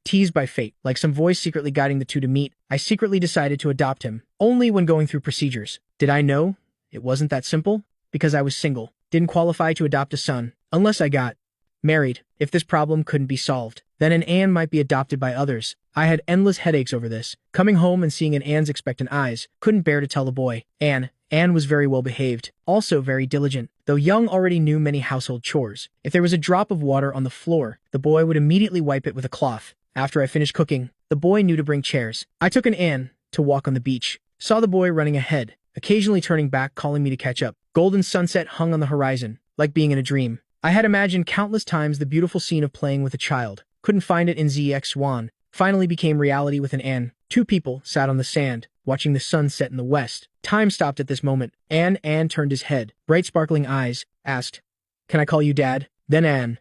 Speaker 1: Teased by fate, like some voice secretly guiding the two to meet, I secretly decided to adopt him. Only when going through procedures. Did I know it wasn't that simple? Because I was single. Didn't qualify to adopt a son, unless I got married. If this problem couldn't be solved, then Anne might be adopted by others. I had endless headaches over this. Coming home and seeing Anne's expectant eyes, couldn't bear to tell the boy, Anne Anne was very well behaved, also very diligent, though Young already knew many household chores. If there was a drop of water on the floor, the boy would immediately wipe it with a cloth. After I finished cooking, the boy knew to bring chairs. I took an Anne to walk on the beach. Saw the boy running ahead, occasionally turning back, calling me to catch up. Golden sunset hung on the horizon, like being in a dream. I had imagined countless times the beautiful scene of playing with a child. Couldn't find it in ZX1. Finally became reality with an Anne. Two people sat on the sand, watching the sun set in the west. Time stopped at this moment. Anne turned his head, bright sparkling eyes, asked, "Can I call you Dad?" Then Anne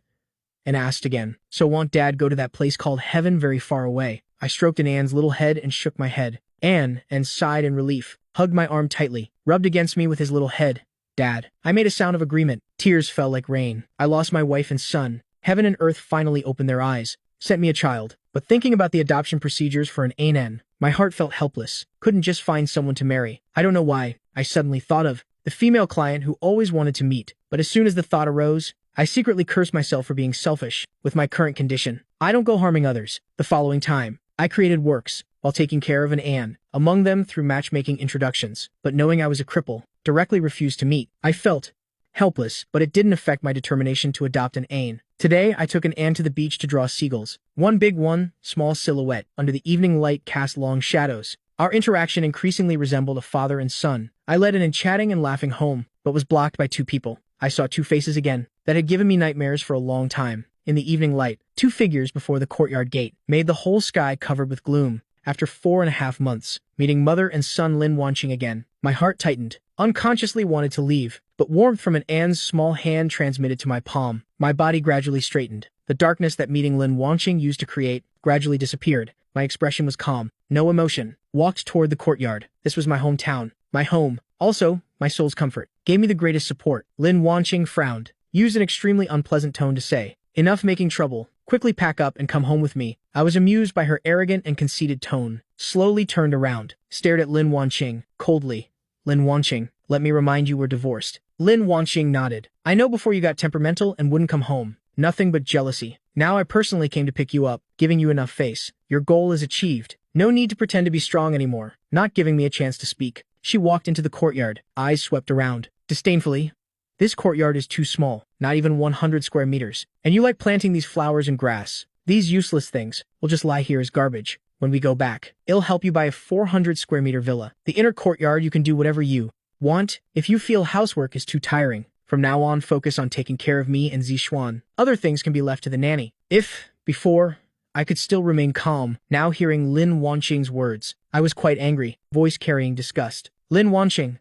Speaker 1: asked again, "So won't Dad go to that place called heaven very far away?" I stroked Anne's little head and shook my head. Anne sighed in relief, hugged my arm tightly, rubbed against me with his little head. "Dad." I made a sound of agreement. Tears fell like rain. I lost my wife and son. Heaven and earth finally opened their eyes, sent me a child. But thinking about the adoption procedures for an Anen, my heart felt helpless. Couldn't just find someone to marry. I don't know why. I suddenly thought of the female client who always wanted to meet. But as soon as the thought arose, I secretly cursed myself for being selfish with my current condition. I don't go harming others. The following time, I created works while taking care of an Anne, among them through matchmaking introductions. But knowing I was a cripple, directly refused to meet. I felt helpless, but it didn't affect my determination to adopt an Ain. Today, I took an Anne to the beach to draw seagulls. One big, one small silhouette. Under the evening light cast long shadows. Our interaction increasingly resembled a father and son. I led in chatting and laughing home, but was blocked by two people. I saw two faces again that had given me nightmares for a long time. In the evening light, two figures before the courtyard gate made the whole sky covered with gloom. After 4.5 months, meeting mother and son Lin Wanqing again, my heart tightened. Unconsciously wanted to leave, but warmth from an Anne's small hand transmitted to my palm. My body gradually straightened. The darkness that meeting Lin Wanqing used to create gradually disappeared. My expression was calm, no emotion. Walked toward the courtyard. This was my hometown, my home, also my soul's comfort. Gave me the greatest support. Lin Wanqing frowned, used an extremely unpleasant tone to say, "Enough making trouble. Quickly pack up and come home with me." I was amused by her arrogant and conceited tone. Slowly turned around, stared at Lin Wanqing coldly. "Lin Wanqing, let me remind you we're divorced." Lin Wanqing nodded. "I know before you got temperamental and wouldn't come home. Nothing but jealousy. Now I personally came to pick you up, giving you enough face. Your goal is achieved. No need to pretend to be strong anymore." Not giving me a chance to speak, she walked into the courtyard, eyes swept around, disdainfully. "This courtyard is too small, not even 100 square meters. And you like planting these flowers and grass. These useless things will just lie here as garbage. When we go back, it'll help you buy a 400 square meter villa. The inner courtyard you can do whatever you want. If you feel housework is too tiring, from now on focus on taking care of me and Zixuan. Other things can be left to the nanny." If, before, I could still remain calm, now hearing Lin Wanqing's words, I was quite angry, voice carrying disgust. "Lin Wanqing,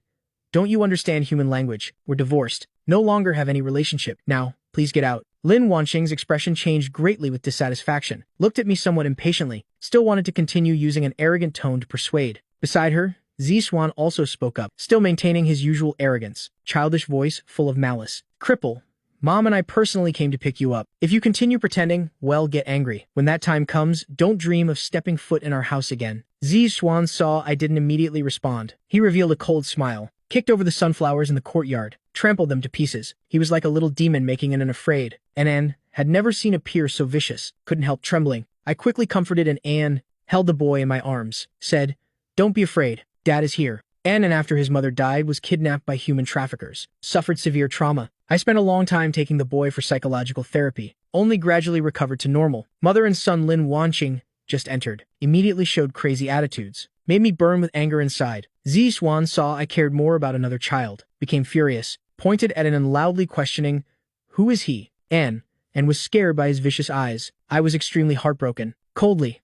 Speaker 1: don't you understand human language? We're divorced, no longer have any relationship. Now, please get out." Lin Wanqing's expression changed greatly with dissatisfaction, looked at me somewhat impatiently, still wanted to continue using an arrogant tone to persuade. Beside her, Zixuan also spoke up, still maintaining his usual arrogance, childish voice full of malice. "Cripple, Mom and I personally came to pick you up. If you continue pretending, well, get angry. When that time comes, don't dream of stepping foot in our house again." Zixuan saw I didn't immediately respond. He revealed a cold smile, kicked over the sunflowers in the courtyard, trampled them to pieces. He was like a little demon making an unafraid. Anne had never seen a peer so vicious, couldn't help trembling. I quickly comforted Anne, held the boy in my arms, said, "Don't be afraid, Dad is here." Anne, after his mother died, was kidnapped by human traffickers, suffered severe trauma. I spent a long time taking the boy for psychological therapy, only gradually recovered to normal. Mother and son Lin Wanqing just entered, immediately showed crazy attitudes, made me burn with anger inside. Zixuan saw I cared more about another child, became furious, pointed at Anne and loudly questioning, "Who is he?" Anne was scared by his vicious eyes. I was extremely heartbroken. Coldly,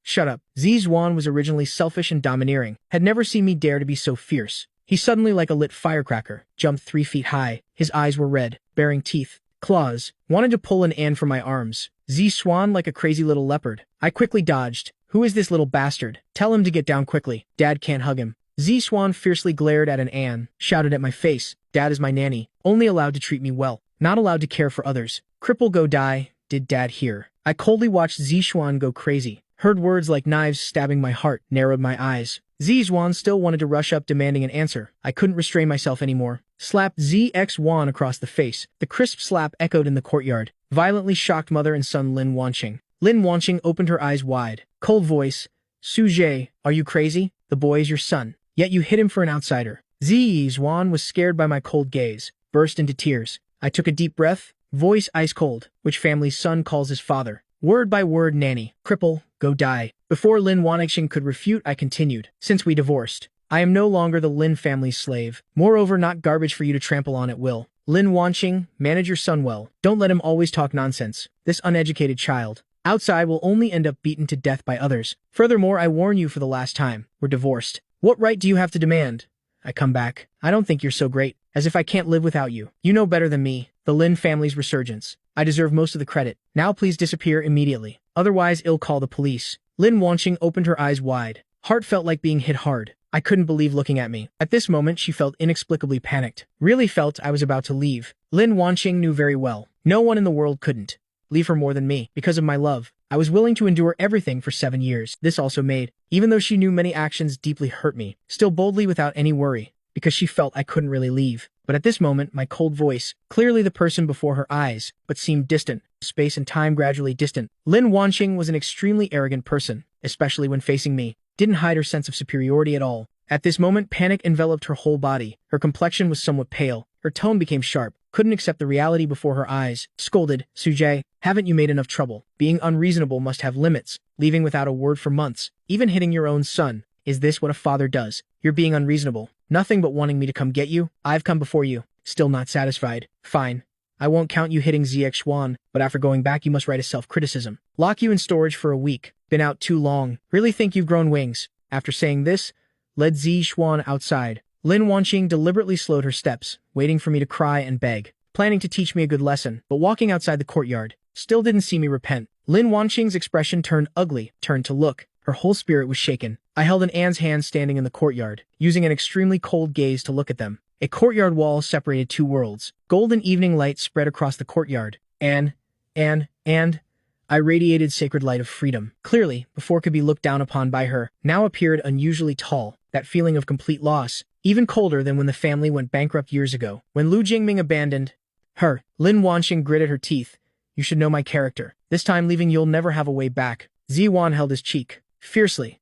Speaker 1: "Shut up." Zixuan was originally selfish and domineering, had never seen me dare to be so fierce. He suddenly, like a lit firecracker, jumped 3 feet high. His eyes were red, bearing teeth, claws, wanted to pull an Anne from my arms. Zixuan like a crazy little leopard. I quickly dodged. "Who is this little bastard? Tell him to get down quickly. Dad can't hug him." Zixuan fiercely glared at an Anne, shouted at my face, "Dad is my nanny, only allowed to treat me well, not allowed to care for others. Cripple go die, did Dad hear?" I coldly watched Zixuan go crazy, heard words like knives stabbing my heart, narrowed my eyes. Zixuan still wanted to rush up demanding an answer. I couldn't restrain myself anymore. Slapped ZX1 across the face. The crisp slap echoed in the courtyard, violently shocked mother and son Lin Wanqing. Lin Wanqing opened her eyes wide. Cold voice, "Suje, are you crazy? The boy is your son. Yet you hit him for an outsider." Zi Zhuan was scared by my cold gaze, burst into tears. I took a deep breath, voice ice cold. Which family's son calls his father? Word by word, nanny. Cripple, go die. Before Lin Wanixing could refute, I continued. Since we divorced, I am no longer the Lin family's slave. Moreover, not garbage for you to trample on at will. Lin Wanqing, manage your son well. Don't let him always talk nonsense. This uneducated child outside will only end up beaten to death by others. Furthermore, I warn you for the last time. We're divorced. What right do you have to demand I come back? I don't think you're so great. As if I can't live without you. You know better than me. The Lin family's resurgence. I deserve most of the credit. Now please disappear immediately. Otherwise, I'll call the police. Lin Wanqing opened her eyes wide. Heart felt like being hit hard. I couldn't believe looking at me. At this moment, she felt inexplicably panicked. Really felt I was about to leave. Lin Wanqing knew very well. No one in the world couldn't leave her more than me. Because of my love, I was willing to endure everything for 7 years. This also made, even though she knew many actions deeply hurt me, still boldly without any worry, because she felt I couldn't really leave. But at this moment, my cold voice, clearly the person before her eyes, but seemed distant, space and time gradually distant. Lin Wanqing was an extremely arrogant person, especially when facing me, didn't hide her sense of superiority at all. At this moment, panic enveloped her whole body. Her complexion was somewhat pale. Her tone became sharp, couldn't accept the reality before her eyes. Scolded, Sujay, haven't you made enough trouble? Being unreasonable must have limits. Leaving without a word for months, even hitting your own son. Is this what a father does? You're being unreasonable. Nothing but wanting me to come get you. I've come before you. Still not satisfied. Fine. I won't count you hitting ZX Xuan, but after going back you must write a self-criticism. Lock you in storage for a week. Been out too long. Really think you've grown wings. After saying this, led Zi Xuan outside. Lin Wanqing deliberately slowed her steps, waiting for me to cry and beg, planning to teach me a good lesson, but walking outside the courtyard, still didn't see me repent. Lin Wanqing's expression turned ugly, turned to look. Her whole spirit was shaken. I held an Anne's hand standing in the courtyard, using an extremely cold gaze to look at them. A courtyard wall separated two worlds. Golden evening light spread across the courtyard. And I radiated sacred light of freedom. Clearly, before could be looked down upon by her, now appeared unusually tall. That feeling of complete loss, even colder than when the family went bankrupt years ago. When Lu Jingming abandoned her, Lin Wanqing gritted her teeth. You should know my character. This time leaving you'll never have a way back. Zi Wan held his cheek, fiercely.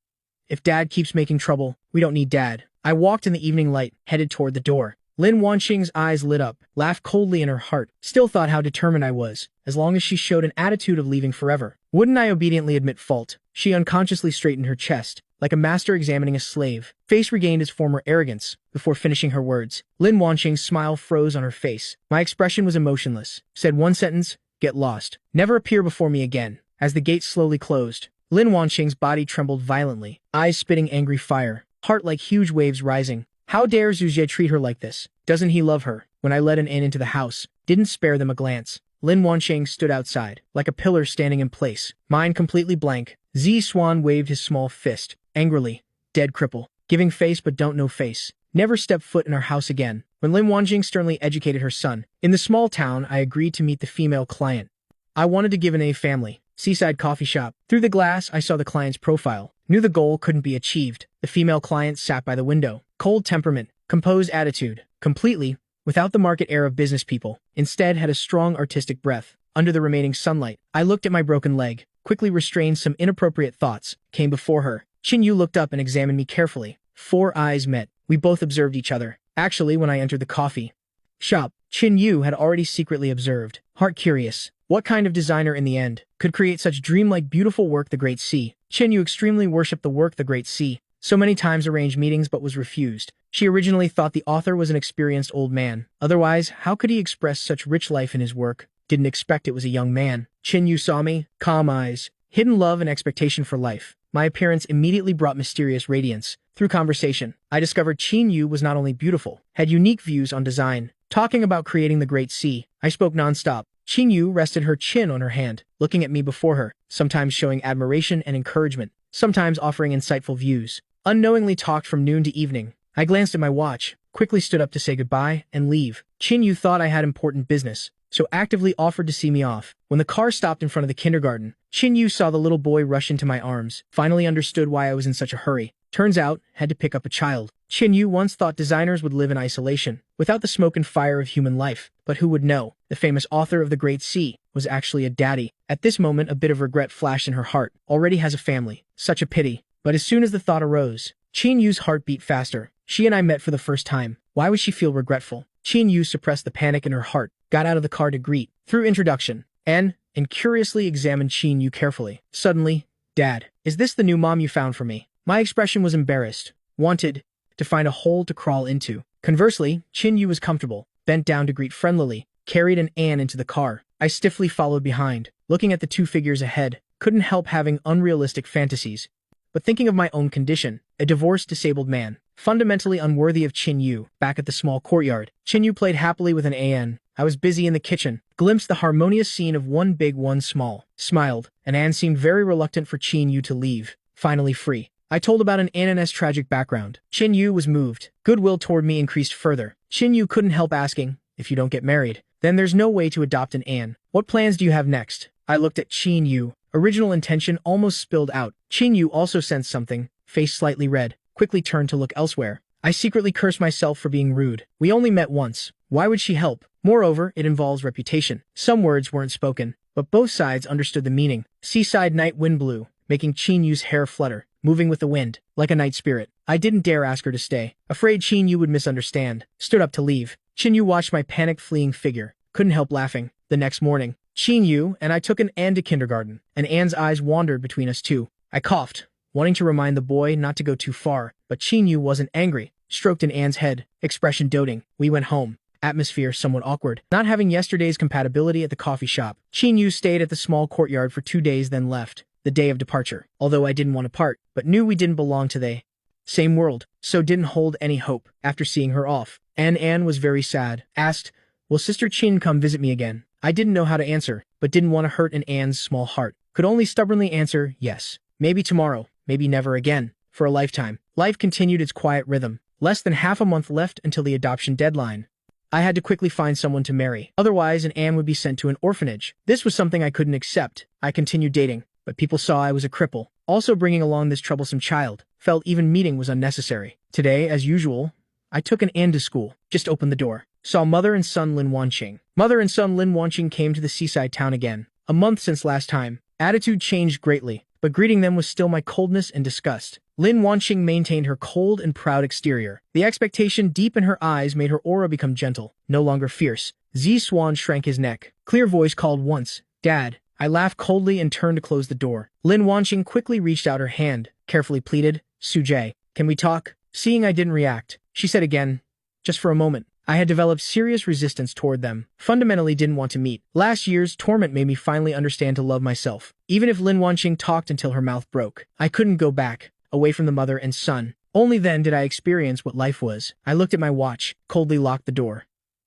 Speaker 1: If Dad keeps making trouble, we don't need Dad. I walked in the evening light, headed toward the door. Lin Wanqing's eyes lit up, laughed coldly in her heart. Still thought how determined I was, as long as she showed an attitude of leaving forever. Wouldn't I obediently admit fault? She unconsciously straightened her chest, like a master examining a slave. Face regained its former arrogance. Before finishing her words, Lin Wanqing's smile froze on her face. My expression was emotionless. Said one sentence, get lost. Never appear before me again. As the gate slowly closed, Lin Wanqing's body trembled violently, eyes spitting angry fire, heart like huge waves rising. How dare Zuzhe treat her like this? Doesn't he love her? When I led an in into the house, didn't spare them a glance. Lin Wanqing stood outside, like a pillar standing in place, mind completely blank. Zi Xuan waved his small fist, angrily. Dead cripple. Giving face but don't know face. Never step foot in our house again. When Lin Wanqing sternly educated her son, in the small town I agreed to meet the female client. I wanted to give an A family. Seaside coffee shop. Through the glass I saw the client's profile. Knew the goal couldn't be achieved. The female client sat by the window. Cold temperament, composed attitude, completely, without the market air of business people. Instead had a strong artistic breath. Under the remaining sunlight, I looked at my broken leg, quickly restrained some inappropriate thoughts, came before her. Qin Yu looked up and examined me carefully. 4 eyes met. We both observed each other. Actually, when I entered the coffee shop, Qin Yu had already secretly observed. Heart curious. What kind of designer in the end could create such dreamlike beautiful work the Great Sea? Qin Yu extremely worshipped the work the Great Sea. So many times arranged meetings but was refused. She originally thought the author was an experienced old man. Otherwise, how could he express such rich life in his work? Didn't expect it was a young man. Qin Yu saw me, calm eyes, hidden love and expectation for life. My appearance immediately brought mysterious radiance. Through conversation, I discovered Qin Yu was not only beautiful, had unique views on design. Talking about creating the Great Sea, I spoke non-stop. Qin Yu rested her chin on her hand, looking at me before her, sometimes showing admiration and encouragement, sometimes offering insightful views. Unknowingly talked from noon to evening. I glanced at my watch, quickly stood up to say goodbye and leave. Qin Yu thought I had important business, so actively offered to see me off. When the car stopped in front of the kindergarten, Qin Yu saw the little boy rush into my arms, finally understood why I was in such a hurry. Turns out, had to pick up a child. Qin Yu once thought designers would live in isolation, without the smoke and fire of human life. But who would know? The famous author of The Great Sea was actually a daddy. At this moment, a bit of regret flashed in her heart. Already has a family. Such a pity. But as soon as the thought arose, Qin Yu's heart beat faster. She and I met for the first time. Why would she feel regretful? Chin Yu suppressed the panic in her heart, got out of the car to greet, through introduction, and curiously examined Chin Yu carefully. Suddenly, Dad, is this the new mom you found for me? My expression was embarrassed, wanted to find a hole to crawl into. Conversely, Chin Yu was comfortable, bent down to greet friendlily, carried an Anne into the car. I stiffly followed behind, looking at the two figures ahead, couldn't help having unrealistic fantasies. But thinking of my own condition, a divorced disabled man, fundamentally unworthy of Chin Yu. Back at the small courtyard, Chin Yu played happily with an An. I was busy in the kitchen, glimpsed the harmonious scene of one big, one small, smiled, and Anne seemed very reluctant for Chin Yu to leave, finally free. I told about an Ann's tragic background. Chin Yu was moved. Goodwill toward me increased further. Chin Yu couldn't help asking, if you don't get married, then there's no way to adopt an An. What plans do you have next? I looked at Chin Yu. Original intention almost spilled out. Chin Yu also sensed something, face slightly red, quickly turned to look elsewhere. I secretly cursed myself for being rude. We only met once. Why would she help? Moreover, it involves reputation. Some words weren't spoken, but both sides understood the meaning. Seaside night wind blew, making Chin Yu's hair flutter, moving with the wind, like a night spirit. I didn't dare ask her to stay, afraid Chin Yu would misunderstand. Stood up to leave. Chin Yu watched my panicked fleeing figure, couldn't help laughing. The next morning, Chin Yu and I took an Anne to kindergarten, and Anne's eyes wandered between us two. I coughed, wanting to remind the boy not to go too far, but Chin Yu wasn't angry, stroked in Anne's head, expression doting. We went home. Atmosphere somewhat awkward. Not having yesterday's compatibility at the coffee shop, Chin Yu stayed at the small courtyard for 2 days then left, the day of departure. Although I didn't want to part, but knew we didn't belong to the same world, so didn't hold any hope. After seeing her off, Anne was very sad, asked, will Sister Chin come visit me again? I didn't know how to answer, but didn't want to hurt Anne's small heart. Could only stubbornly answer, yes. Maybe tomorrow, maybe never again. For a lifetime. Life continued its quiet rhythm. Less than half a month left until the adoption deadline. I had to quickly find someone to marry. Otherwise, Anne would be sent to an orphanage. This was something I couldn't accept. I continued dating, but people saw I was a cripple. Also bringing along this troublesome child. Felt even meeting was unnecessary. Today, as usual, I took an Anne to school. Just opened the door. Saw mother and son Lin Wanqing. Mother and son Lin Wanqing came to the seaside town again. A month since last time. Attitude changed greatly, but greeting them was still my coldness and disgust. Lin Wanqing maintained her cold and proud exterior. The expectation deep in her eyes made her aura become gentle, no longer fierce. Zi Swan shrank his neck. Clear voice called once, Dad. I laughed coldly and turned to close the door. Lin Wanqing quickly reached out her hand, carefully pleaded, Sujie, can we talk? Seeing I didn't react, she said again, just for a moment. I had developed serious resistance toward them, fundamentally didn't want to meet. Last year's torment made me finally understand to love myself. Even if Lin Wanqing talked until her mouth broke, I couldn't go back, away from the mother and son. Only then did I experience what life was. I looked at my watch, coldly locked the door.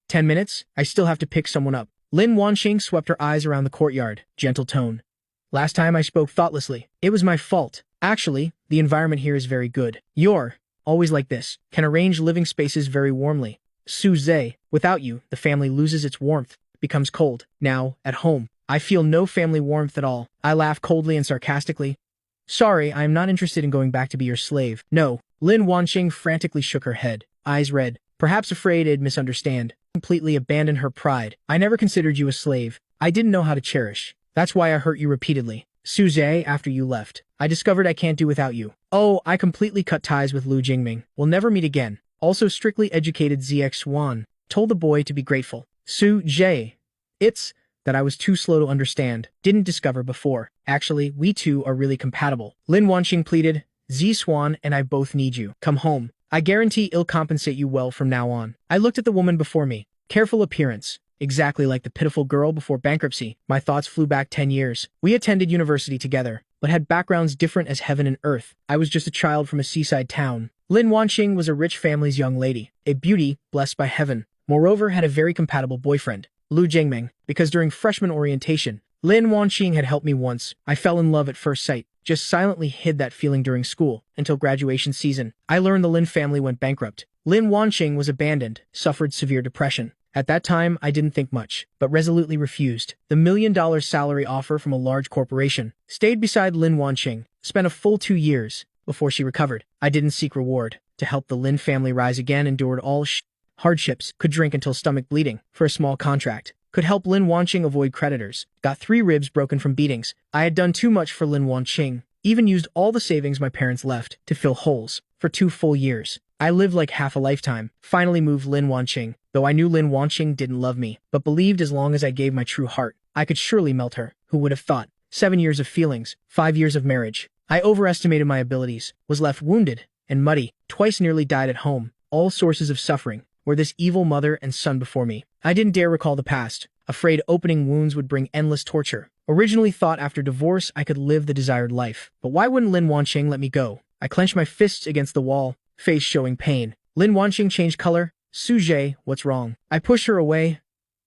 Speaker 1: 10 minutes? I still have to pick someone up. Lin Wanqing swept her eyes around the courtyard, gentle tone. Last time I spoke thoughtlessly. It was my fault. Actually, the environment here is very good. You're always like this. Can arrange living spaces very warmly. Suze, without you, the family loses its warmth, becomes cold. Now, at home, I feel no family warmth at all. I laugh coldly and sarcastically. Sorry, I am not interested in going back to be your slave. No. Lin Wanqing frantically shook her head, eyes red, perhaps afraid I'd misunderstand. Completely abandoned her pride. I never considered you a slave. I didn't know how to cherish. That's why I hurt you repeatedly. Suze, after you left, I discovered I can't do without you. Oh, I completely cut ties with Lu Jingming. We'll never meet again. Also strictly educated ZX Swan, told the boy to be grateful. Suze. It's that I was too slow to understand, didn't discover before. Actually, we two are really compatible. Lin Wanqing pleaded, Z Swan and I both need you. Come home. I guarantee I'll compensate you well from now on. I looked at the woman before me. Careful appearance. Exactly like the pitiful girl before bankruptcy. My thoughts flew back 10 years. We attended university together, but had backgrounds different as heaven and earth. I was just a child from a seaside town. Lin Wanqing was a rich family's young lady, a beauty blessed by heaven. Moreover, had a very compatible boyfriend, Lu Jingming, because during freshman orientation, Lin Wanqing had helped me once. I fell in love at first sight, just silently hid that feeling during school, until graduation season. I learned the Lin family went bankrupt. Lin Wanqing was abandoned, suffered severe depression. At that time, I didn't think much, but resolutely refused the $1 million salary offer from a large corporation. Stayed beside Lin Wanqing, spent a full 2 years before she recovered. I didn't seek reward. To help the Lin family rise again, endured all hardships, could drink until stomach bleeding for a small contract. Could help Lin Wanqing avoid creditors. Got 3 ribs broken from beatings. I had done too much for Lin Wanqing. Even used all the savings my parents left to fill holes for 2 full years. I lived like half a lifetime. Finally moved Lin Wanqing, though I knew Lin Wanqing didn't love me, but believed as long as I gave my true heart, I could surely melt her. Who would have thought? 7 years of feelings, 5 years of marriage. I overestimated my abilities, was left wounded and muddy, twice nearly died at home. All sources of suffering were this evil mother and son before me. I didn't dare recall the past, afraid opening wounds would bring endless torture. Originally thought after divorce I could live the desired life. But why wouldn't Lin Wanqing let me go? I clenched my fists against the wall, face showing pain. Lin Wanqing changed color. Suje, what's wrong? I pushed her away.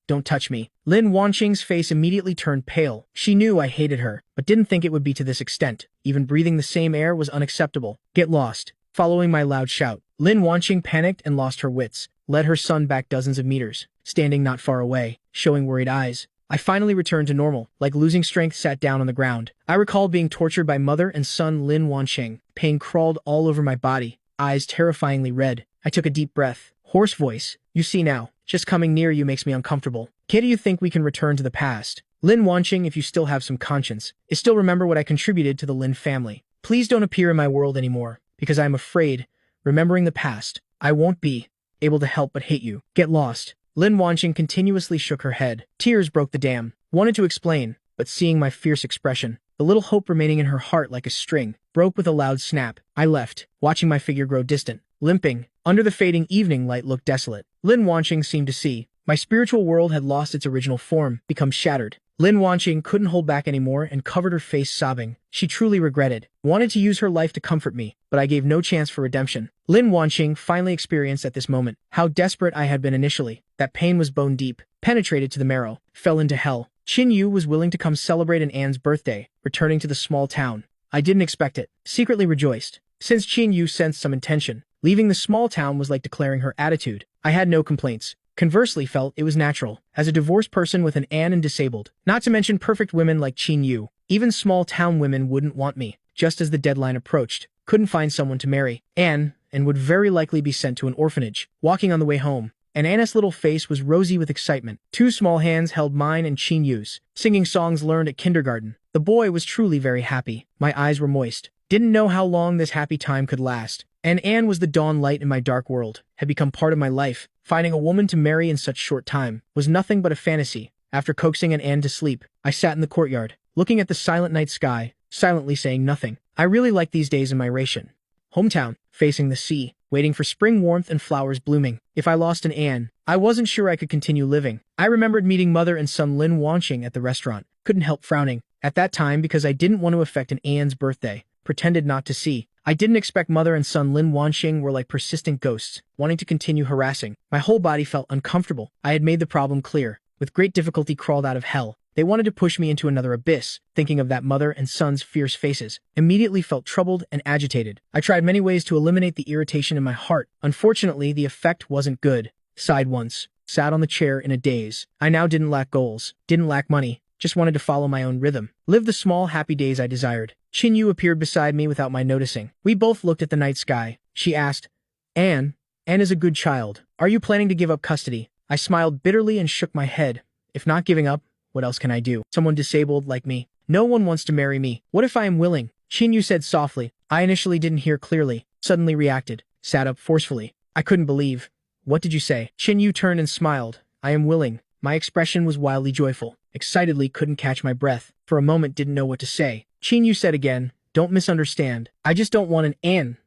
Speaker 1: Don't touch me. Lin Wanqing's face immediately turned pale. She knew I hated her, but didn't think it would be to this extent. Even breathing the same air was unacceptable. Get lost. Following my loud shout, Lin Wanqing panicked and lost her wits, led her son back dozens of meters, standing not far away, showing worried eyes. I finally returned to normal, like losing strength sat down on the ground. I recalled being tortured by mother and son Lin Wanqing. Pain crawled all over my body, eyes terrifyingly red. I took a deep breath. Hoarse voice. You see now, just coming near you makes me uncomfortable. Kid, do you think we can return to the past? Lin Wanqing, if you still have some conscience, is still remember what I contributed to the Lin family. Please don't appear in my world anymore, because I am afraid, remembering the past, I won't be able to help but hate you. Get lost. Lin Wanqing continuously shook her head. Tears broke the dam. Wanted to explain, but seeing my fierce expression, the little hope remaining in her heart like a string, broke with a loud snap. I left, watching my figure grow distant, limping. Under the fading evening light looked desolate. Lin Wanqing seemed to see. My spiritual world had lost its original form, become shattered. Lin Wanqing couldn't hold back anymore and covered her face sobbing. She truly regretted, wanted to use her life to comfort me, but I gave no chance for redemption. Lin Wanqing finally experienced at this moment how desperate I had been initially. That pain was bone deep, penetrated to the marrow, fell into hell. Qin Yu was willing to come celebrate an Anne's birthday, returning to the small town. I didn't expect it, secretly rejoiced. Since Qin Yu sensed some intention, leaving the small town was like declaring her attitude. I had no complaints. Conversely felt it was natural, as a divorced person with an Anne and disabled, not to mention perfect women like Qin Yu. Even small-town women wouldn't want me, just as the deadline approached. Couldn't find someone to marry Anne, and would very likely be sent to an orphanage. Walking on the way home, and Anna's little face was rosy with excitement. 2 small hands held mine and Qin Yu's, singing songs learned at kindergarten. The boy was truly very happy. My eyes were moist. Didn't know how long this happy time could last. And Anne was the dawn light in my dark world, had become part of my life. Finding a woman to marry in such short time was nothing but a fantasy. After coaxing an Anne to sleep, I sat in the courtyard, looking at the silent night sky, silently saying nothing. I really like these days in my ration. Hometown, facing the sea, waiting for spring warmth and flowers blooming. If I lost an Anne, I wasn't sure I could continue living. I remembered meeting mother and son Lin Wanqing at the restaurant. Couldn't help frowning. At that time because I didn't want to affect an Anne's birthday. Pretended not to see. I didn't expect mother and son Lin Wanqing were like persistent ghosts, wanting to continue harassing. My whole body felt uncomfortable. I had made the problem clear. With great difficulty crawled out of hell. They wanted to push me into another abyss. Thinking of that mother and son's fierce faces, immediately felt troubled and agitated. I tried many ways to eliminate the irritation in my heart. Unfortunately, the effect wasn't good. Sighed once. Sat on the chair in a daze. I now didn't lack goals. Didn't lack money. Just wanted to follow my own rhythm. Live the small, happy days I desired. Qin Yu appeared beside me without my noticing. We both looked at the night sky. She asked, Anne is a good child. Are you planning to give up custody? I smiled bitterly and shook my head. If not giving up, what else can I do? Someone disabled like me. No one wants to marry me. What if I am willing? Qin Yu said softly. I initially didn't hear clearly. Suddenly reacted. Sat up forcefully. I couldn't believe. What did you say? Qin Yu turned and smiled. I am willing. My expression was wildly joyful. Excitedly couldn't catch my breath. For a moment didn't know what to say. Qin Yu said again, don't misunderstand. I just don't want an Anne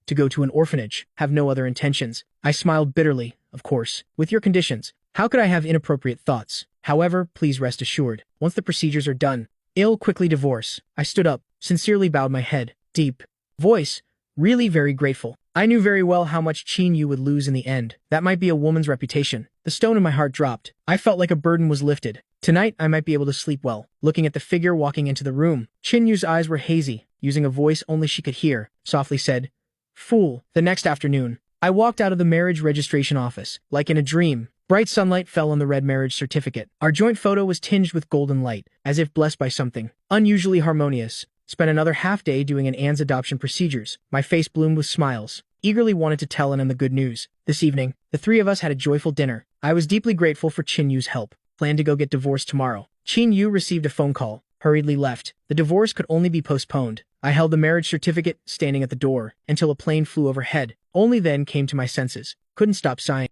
Speaker 1: to go to an orphanage. Have no other intentions. I smiled bitterly, of course. With your conditions, how could I have inappropriate thoughts? However, please rest assured, once the procedures are done, I'll quickly divorce. I stood up, sincerely bowed my head. Deep voice, really very grateful. I knew very well how much Qin Yu would lose in the end. That might be a woman's reputation. The stone in my heart dropped. I felt like a burden was lifted. Tonight, I might be able to sleep well. Looking at the figure walking into the room, Qin Yu's eyes were hazy, using a voice only she could hear, softly said, Fool. The next afternoon, I walked out of the marriage registration office. Like in a dream, bright sunlight fell on the red marriage certificate. Our joint photo was tinged with golden light, as if blessed by something unusually harmonious. Spent another half day doing an Anne's adoption procedures. My face bloomed with smiles. Eagerly wanted to tell Anne the good news. This evening, the 3 of us had a joyful dinner. I was deeply grateful for Qin Yu's help. Planned to go get divorced tomorrow. Qin Yu received a phone call. Hurriedly left. The divorce could only be postponed. I held the marriage certificate, standing at the door, until a plane flew overhead. Only then came to my senses. Couldn't stop sighing.